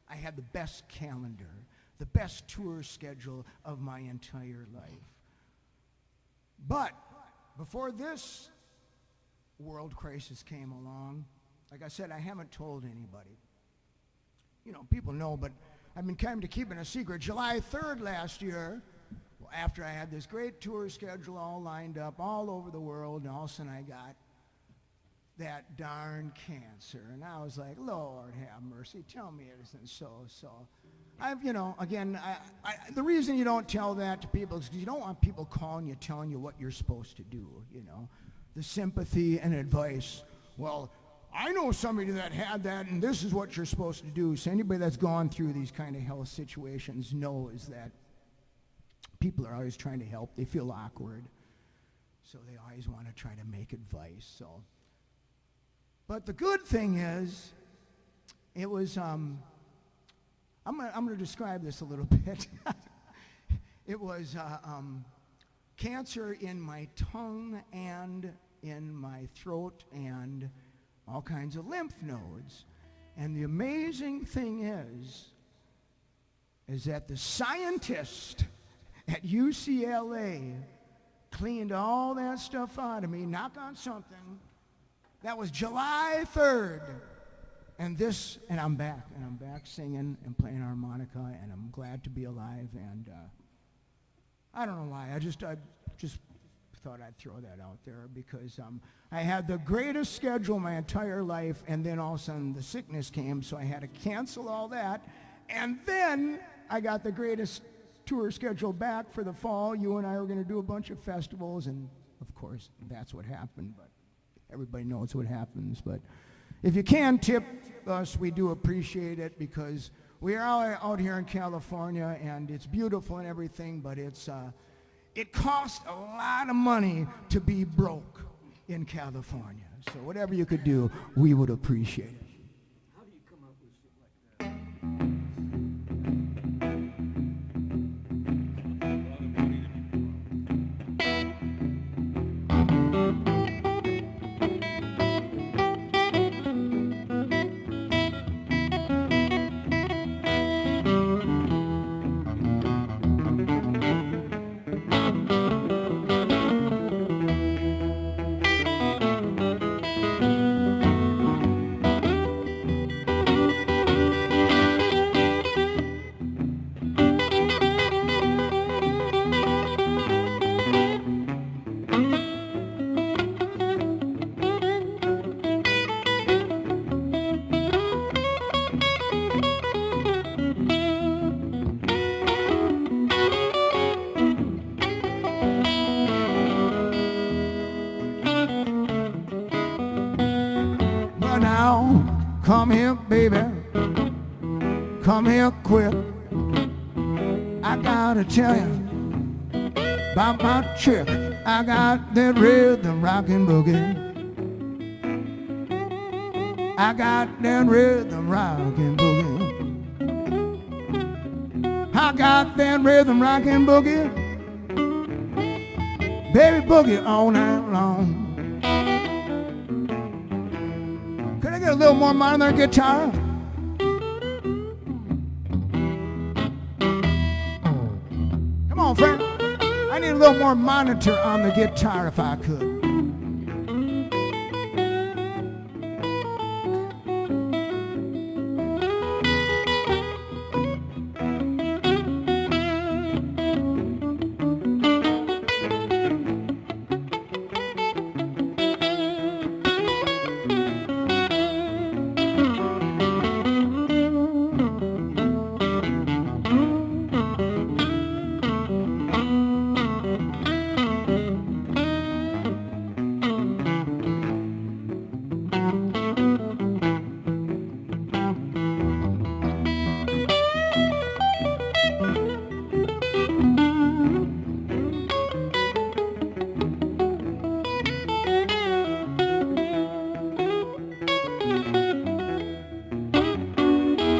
Speaker 1: I had the best calendar, the best tour schedule of my entire life. But before this world crisis came along, like I said, I haven't told anybody. People know, but I've been kind of keeping a secret. July 3rd last year, after I had this great tour schedule all lined up all over the world, and all of a sudden I got that darn cancer. And I was like, Lord have mercy, tell me it isn't so. The reason you don't tell that to people is because you don't want people calling you, telling you what you're supposed to do, The sympathy and advice. Well, I know somebody that had that, and this is what you're supposed to do. So anybody that's gone through these kind of health situations knows that people are always trying to help. They feel awkward, so they always want to try to make advice. But the good thing is, it was. I'm going to describe this a little bit. It was cancer in my tongue and in my throat and all kinds of lymph nodes. And the amazing thing is that the scientist at UCLA cleaned all that stuff out of me, knock on something. That was July 3rd. And I'm back singing and playing harmonica, and I'm glad to be alive, and I don't know why, I just thought I'd throw that out there, because I had the greatest schedule my entire life, and then all of a sudden the sickness came, so I had to cancel all that, and then I got the greatest tour schedule back for the fall. You and I were going to do a bunch of festivals, and of course that's what happened, but everybody knows what happens. But if you can tip us, we do appreciate it, because we are out here in California, and it's beautiful and everything, but it costs a lot of money to be broke in California. So whatever you could do, we would appreciate it.
Speaker 3: How do you come up with shit like that?
Speaker 1: Come here, baby, come here quick. I gotta tell you about my chick. I got that rhythm rockin' boogie. I got that rhythm rockin' boogie. I got that rhythm rockin' boogie. Baby boogie all night long. Could I get a little more money on their guitar? Come on, Frank. I need a little more monitor on the guitar if I could.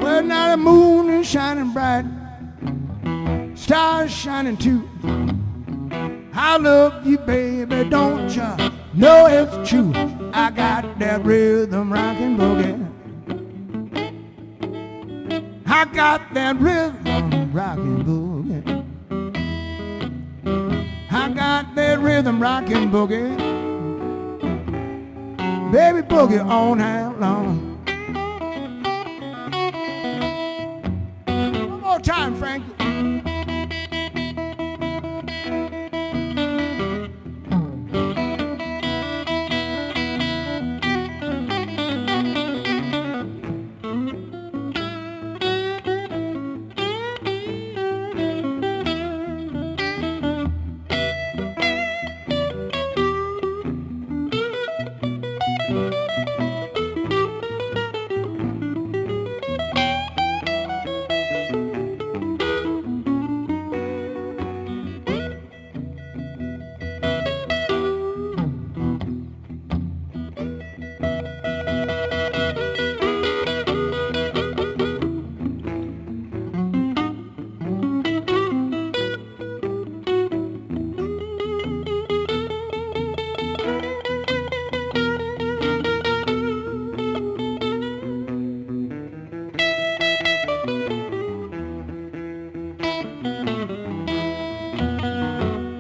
Speaker 1: Well, now the moon is shining bright, stars shining too. I love you, baby, don't you know it's true? I got that rhythm rockin' boogie. I got that rhythm rockin' boogie. I got that rhythm rockin' boogie. Baby boogie all night long. One more time, Frank.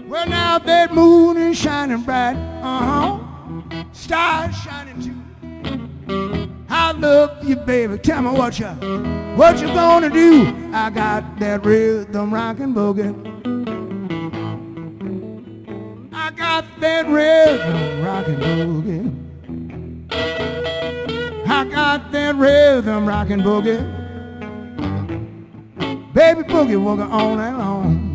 Speaker 1: Well, now that moon is shining bright, stars shining too. I love you, baby. Tell me what you gonna do? I got that rhythm rockin' boogie. I got that rhythm rockin' boogie. I got that rhythm rockin' boogie. Baby boogie woogie all night long.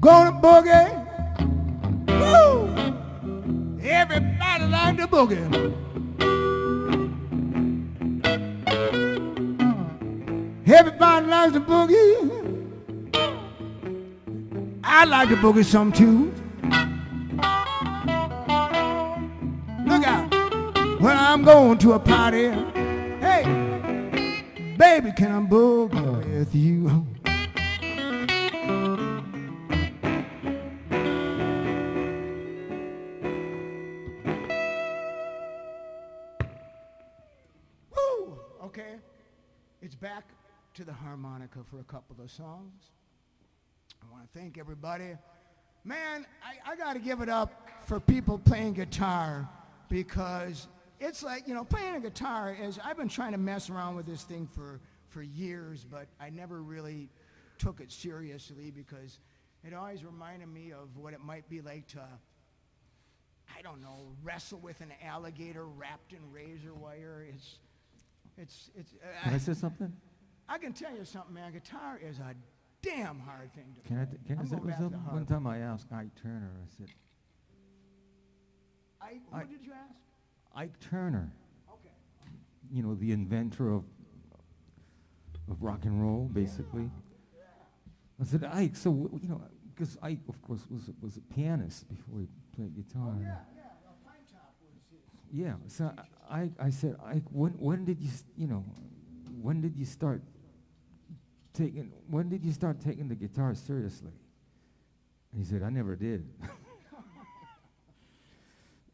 Speaker 1: Gonna boogie, woo! Everybody like the boogie. Everybody likes the boogie. I like the boogie some too. Look out. Well, I'm going to a party. Hey, baby, can I boogie with you? Woo! Okay, it's back to the harmonica for a couple of songs. I want to thank everybody. Man, I got to give it up for people playing guitar, because it's like, you know, playing a guitar is, I've been trying to mess around with this thing for years, but I never really took it seriously, because it always reminded me of what it might be like to, I don't know, wrestle with an alligator wrapped in razor wire.
Speaker 3: Can I say something?
Speaker 1: I can tell you something, man. Guitar is a damn hard thing to
Speaker 3: Can I,
Speaker 1: play.
Speaker 3: can I
Speaker 1: I'm
Speaker 3: say
Speaker 1: going back to
Speaker 3: something?
Speaker 1: hard.
Speaker 3: One time I asked Ike Turner, I said,
Speaker 1: Who did you ask?
Speaker 3: Ike Turner,
Speaker 1: Okay.
Speaker 3: you know, the inventor of rock and roll, basically. I said, Ike, so, you know, because Ike, of course, was a pianist before he played guitar.
Speaker 1: Yeah, Pine Top was his.
Speaker 3: Yeah, so I said, Ike, when did you, you know, when did you start taking the guitar seriously? And he said, I never did.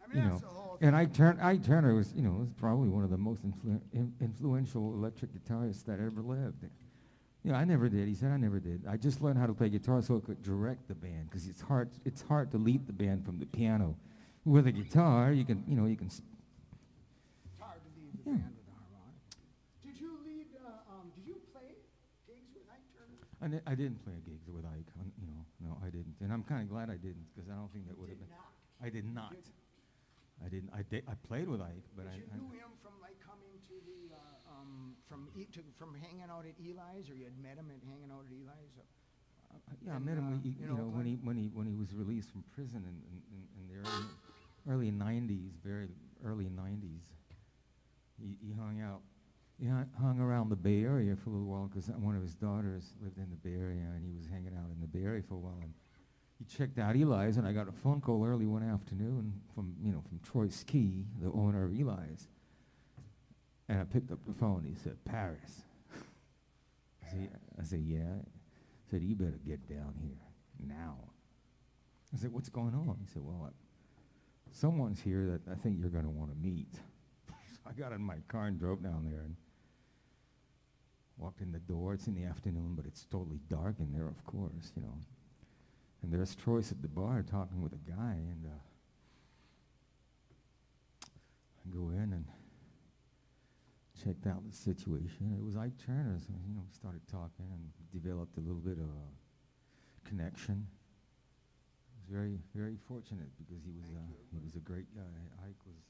Speaker 1: I mean,
Speaker 3: You
Speaker 1: that's
Speaker 3: know,
Speaker 1: the whole
Speaker 3: and Ike Turner was, you know, was probably one of the most influential electric guitarists that ever lived. You know, I never did. He said, I never did. I just learned how to play guitar so I could direct the band, because it's hard to lead the band from the piano. With a guitar, you can, you know, you can.
Speaker 1: It's hard to lead the band with a harmonica. Did you play gigs with Ike Turner?
Speaker 3: I didn't play gigs with Ike. You know, no, I didn't, and I'm kind of glad I didn't, because I don't think that would have been.
Speaker 1: Not.
Speaker 3: I did not. I didn't. I played with Ike, but
Speaker 1: Did you knew him from like coming to the from hanging out at Eli's, or you had met him at hanging out at Eli's?
Speaker 3: Yeah, I met him when
Speaker 1: you know,
Speaker 3: when he was released from prison in the early 90s, very early 90s. He hung out. He hung around the Bay Area for a little while, because one of his daughters lived in the Bay Area, and he was hanging out in the Bay Area for a while. And he checked out Eli's, and I got a phone call early one afternoon from Troy Ski, the owner of Eli's. And I picked up the phone. He said, Paris. I said, yeah. He said, you better get down here now. I said, what's going on? He said, well, someone's here that I think you're going to want to meet. So I got in my car and drove down there and walked in the door. It's in the afternoon, but it's totally dark in there, of course, you know. And there's Troy at the bar talking with a guy, and I go in and checked out the situation. It was Ike Turner, so, you know, we started talking and developed a little bit of a connection. I was very, very fortunate, because he was a great guy. Ike was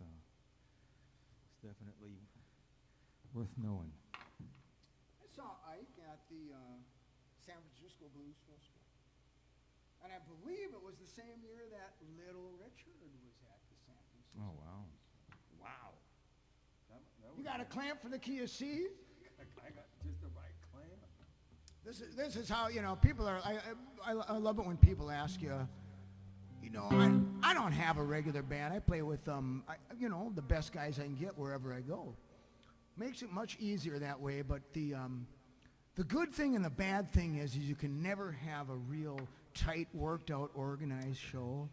Speaker 3: definitely worth knowing.
Speaker 1: I saw Ike at the San Francisco Blues Festival, and I believe it was the same year that Little Richard was at the San Francisco.
Speaker 3: Oh, wow. Wow.
Speaker 1: You got a clamp for the key of C?
Speaker 3: I got just the right clamp.
Speaker 1: This is how, you know, people are. I love it when people ask you. You know, I don't have a regular band. I play with you know, the best guys I can get wherever I go. Makes it much easier that way. But the good thing and the bad thing is you can never have a real tight, worked out, organized show.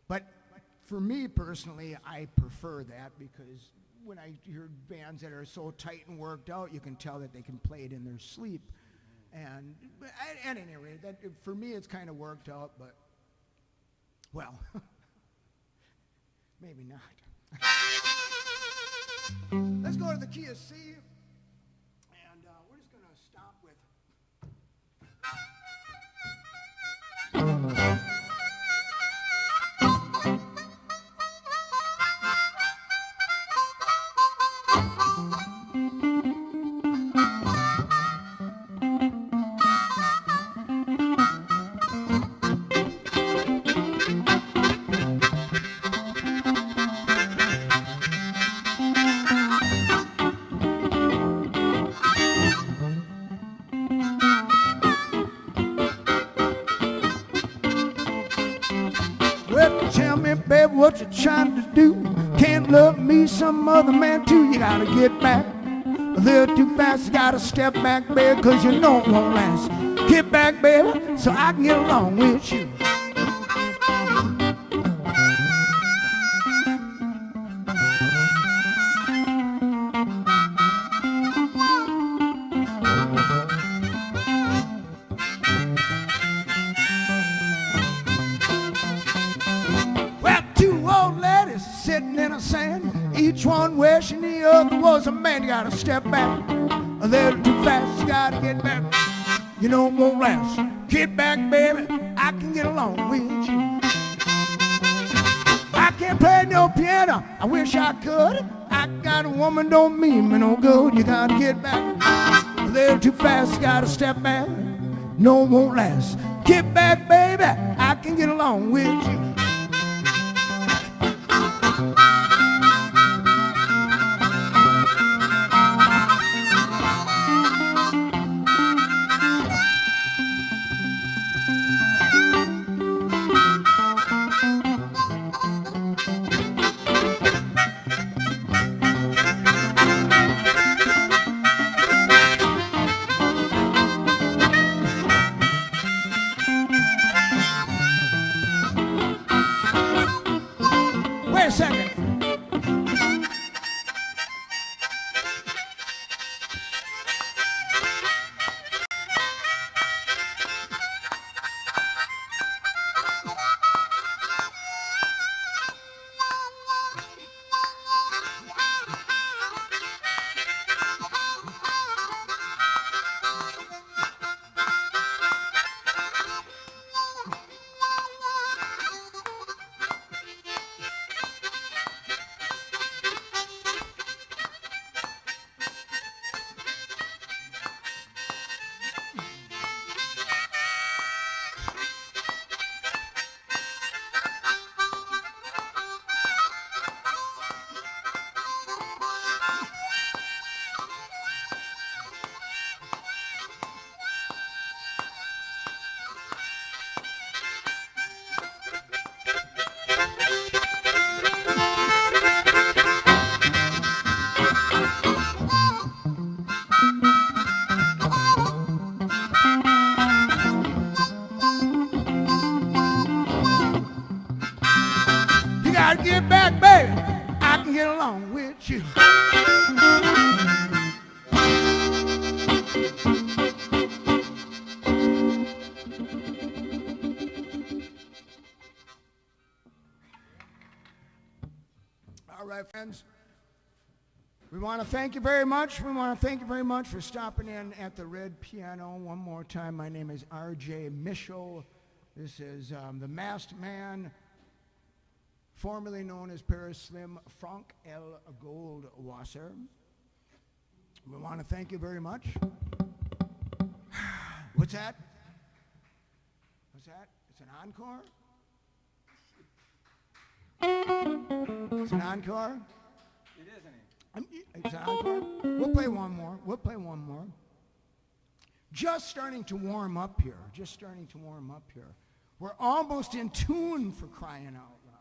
Speaker 1: But for me personally, I prefer that, because when I hear bands that are so tight and worked out, you can tell that they can play it in their sleep. And at any rate, for me, it's kind of worked out, but, well, maybe not. Let's go to the key of C, and we're just going to stop with... what you're trying to do. Can't love me, some other man too. You gotta get back a little too fast. You gotta step back, baby, cause you know it won't last. Get back, baby, so I can get along with you. Sitting in the sand, each one wishing the other was a man. You gotta step back a little too fast. You gotta get back, you know it won't last. Get back, baby, I can get along with you. I can't play no piano, I wish I could. I got a woman, don't mean me no good. You gotta get back a little too fast. You gotta step back, no it won't last. Get back, baby, I can get along with you. Wait a second. Get back, baby, I can get along with you. All right, friends. We want to thank you very much. We want to thank you very much for stopping in at the Red Piano one more time. My name is R.J. Mischo. This is the masked man, formerly known as Paris Slim, Franck L. Goldwasser. We want to thank you very much. What's that? What's that? It's an encore? It's an encore?
Speaker 3: It is, isn't it?
Speaker 1: It's an encore? We'll play one more. We'll play one more. Just starting to warm up here. Just starting to warm up here. We're almost in tune, for crying out loud.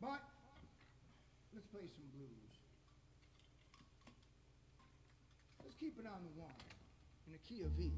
Speaker 1: But let's play some blues. Let's keep it on the one in a key of E.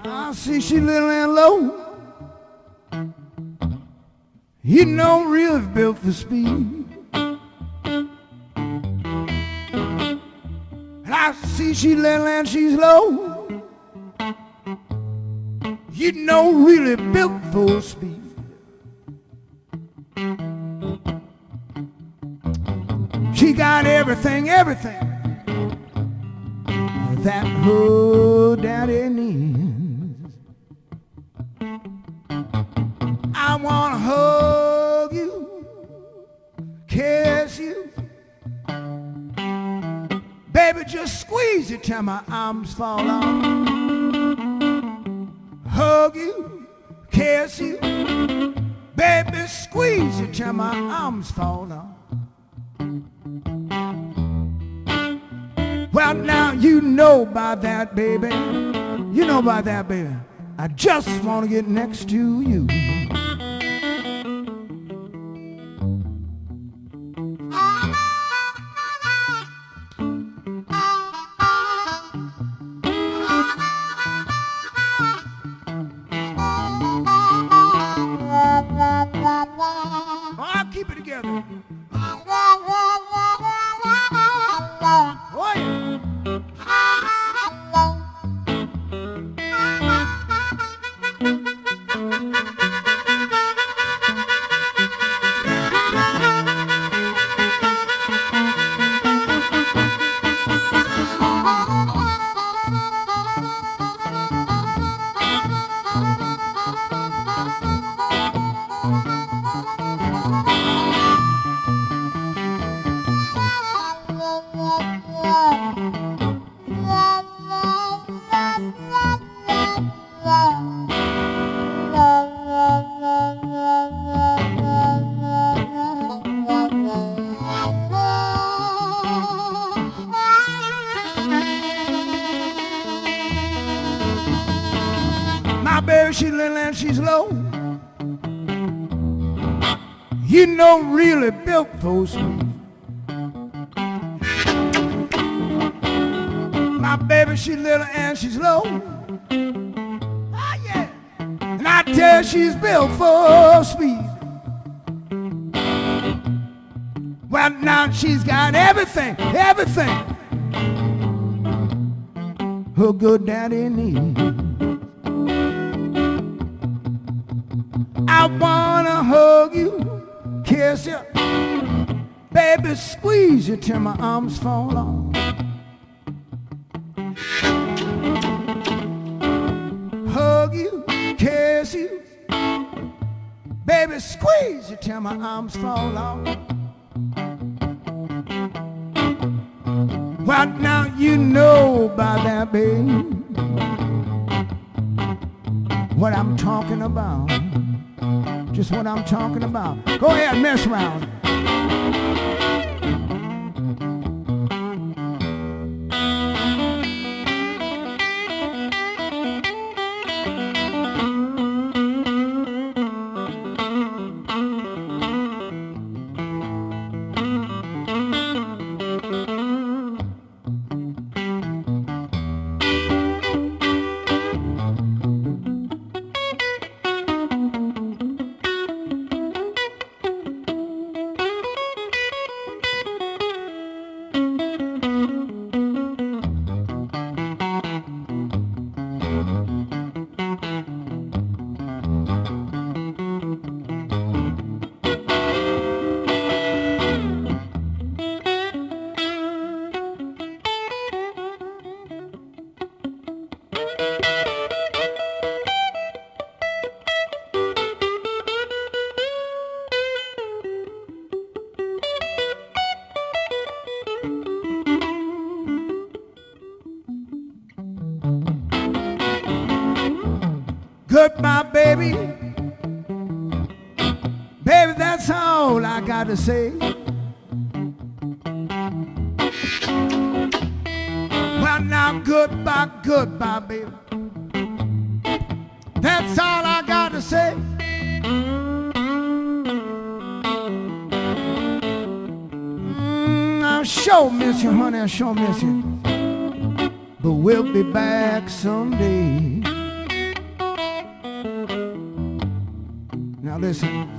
Speaker 1: I see she little and low. You know, real built for speed. And I see she little and she's low. You know, really built for speed. She got everything, everything that her daddy needs. I wanna hug you, kiss you, baby, just squeeze it till my arms fall off. Hug you, kiss you, baby, squeeze it till my arms fall off. Well, now you know about that, baby. You know about that, baby. I just want to get next to you. I'll keep it together. Oh, yeah. My baby, she's little and she's low. You know, really built for speed. My baby, she's little and she's low. Ah, yeah. And I tell you, she's built for speed. Well, now she's got everything, everything her good daddy needs. I wanna hug you, kiss you, baby, squeeze you till my arms fall off. Hug you, kiss you, baby, squeeze you till my arms fall off. Well, now you know about that, baby, what I'm talking about. Just what I'm talking about. Go ahead, mess around. Goodbye, baby. Baby, that's all I got to say. Well, now, goodbye, goodbye, baby. That's all I to say? I sure miss you, honey, I sure miss you. But we'll be back someday. Now listen.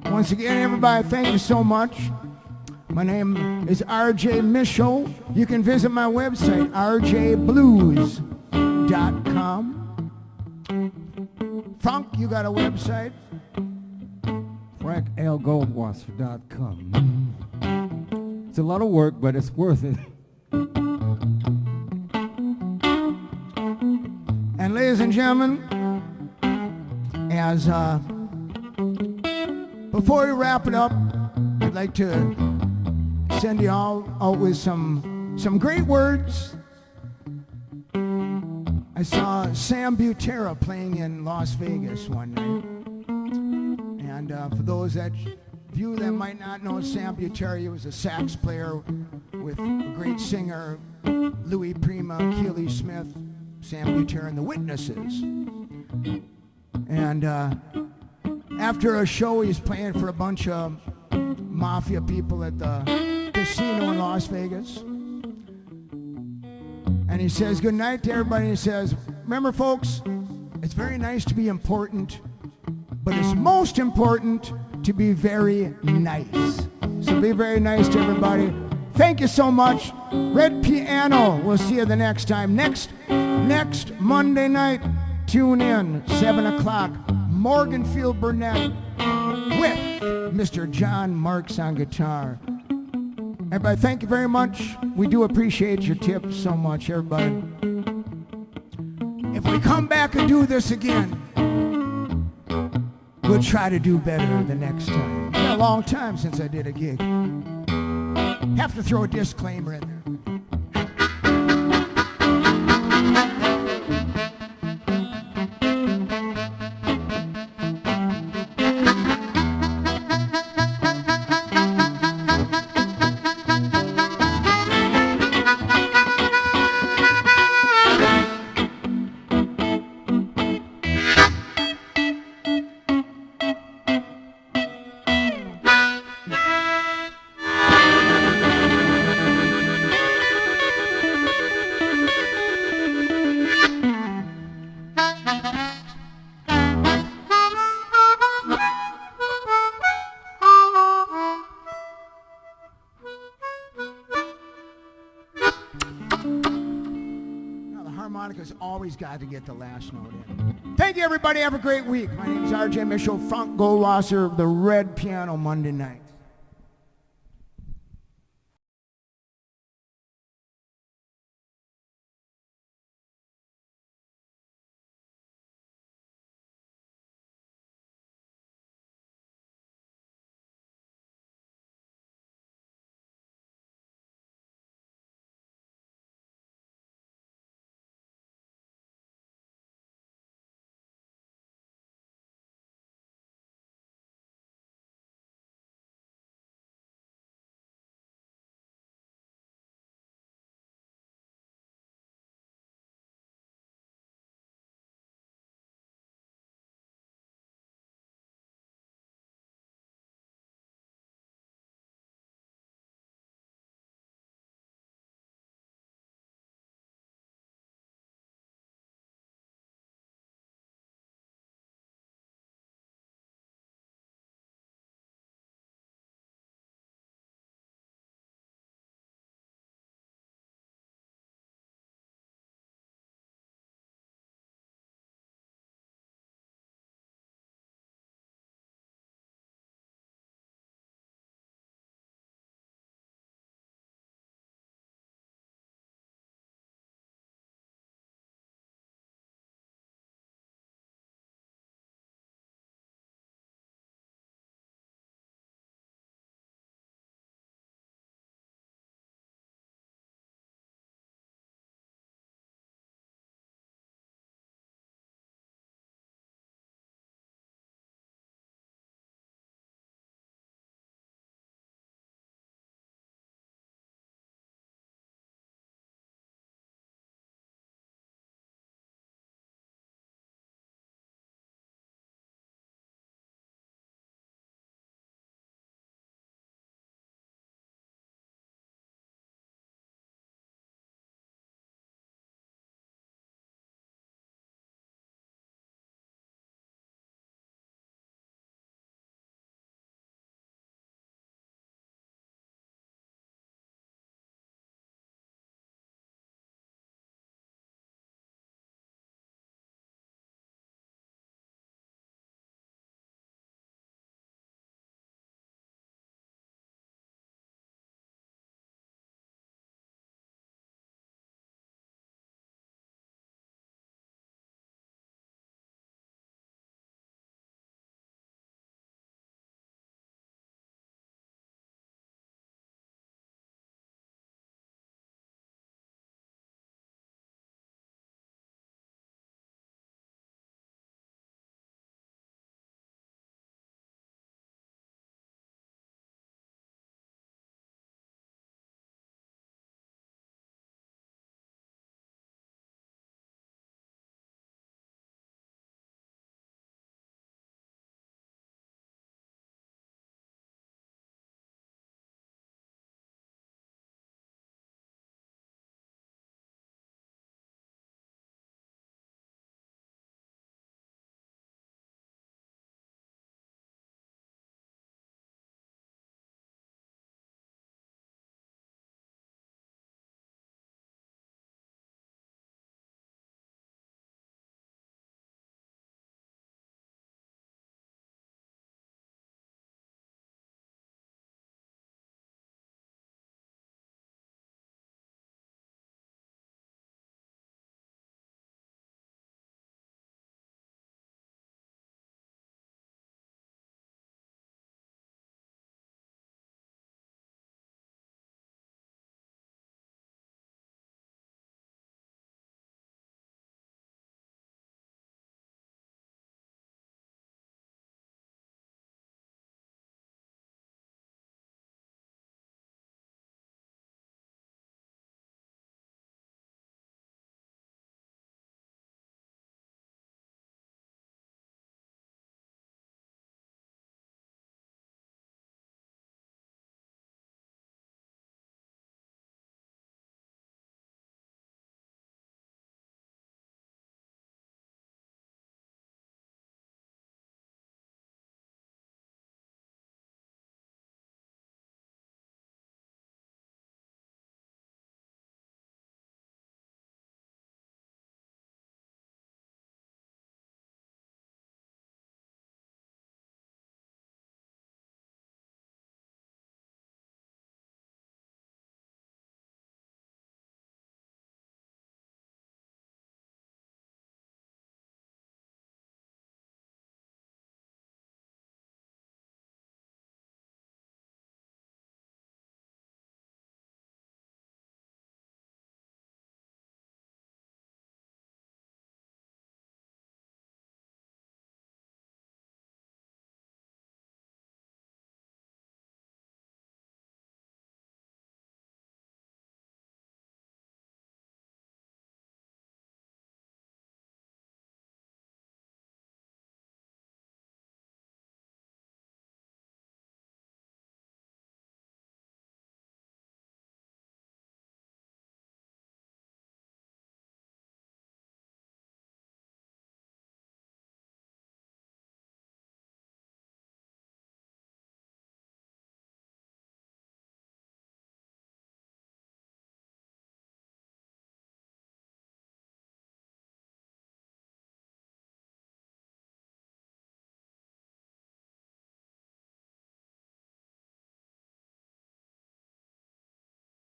Speaker 1: Once again, everybody, thank you so much. My name is RJ Mischo. You can visit my website, rjblues.com. Franck, you got a website?
Speaker 3: FranckLGoldwasser.com. It's a lot of work, but it's worth it.
Speaker 1: And ladies and gentlemen, as before we wrap it up, I'd like to send you all out with some great words. I saw Sam Butera playing in Las Vegas one night. And for those of you that might not know Sam Butera, he was a sax player with a great singer, Louis Prima, Keely Smith, Sam Butera, and the Witnesses. And after a show, he's playing for a bunch of mafia people at the casino in Las Vegas. And he says good night to everybody. He says, remember folks, it's very nice to be important, but it's most important to be very nice. So be very nice to everybody. Thank you so much. Red Piano. We'll see you the next time. Next Monday night, tune in, 7 o'clock. Morganfield Burnett with Mr. John Marks on guitar. Everybody, thank you very much. We do appreciate your tips so much, everybody. If we come back and do this again, we'll try to do better the next time. It's been a long time since I did a gig. Have to throw a disclaimer in there. Always got to get the last note in. Thank you, everybody. Have a great week. My name is RJ Mischo, Franck Goldwasser of the Red Piano Monday night.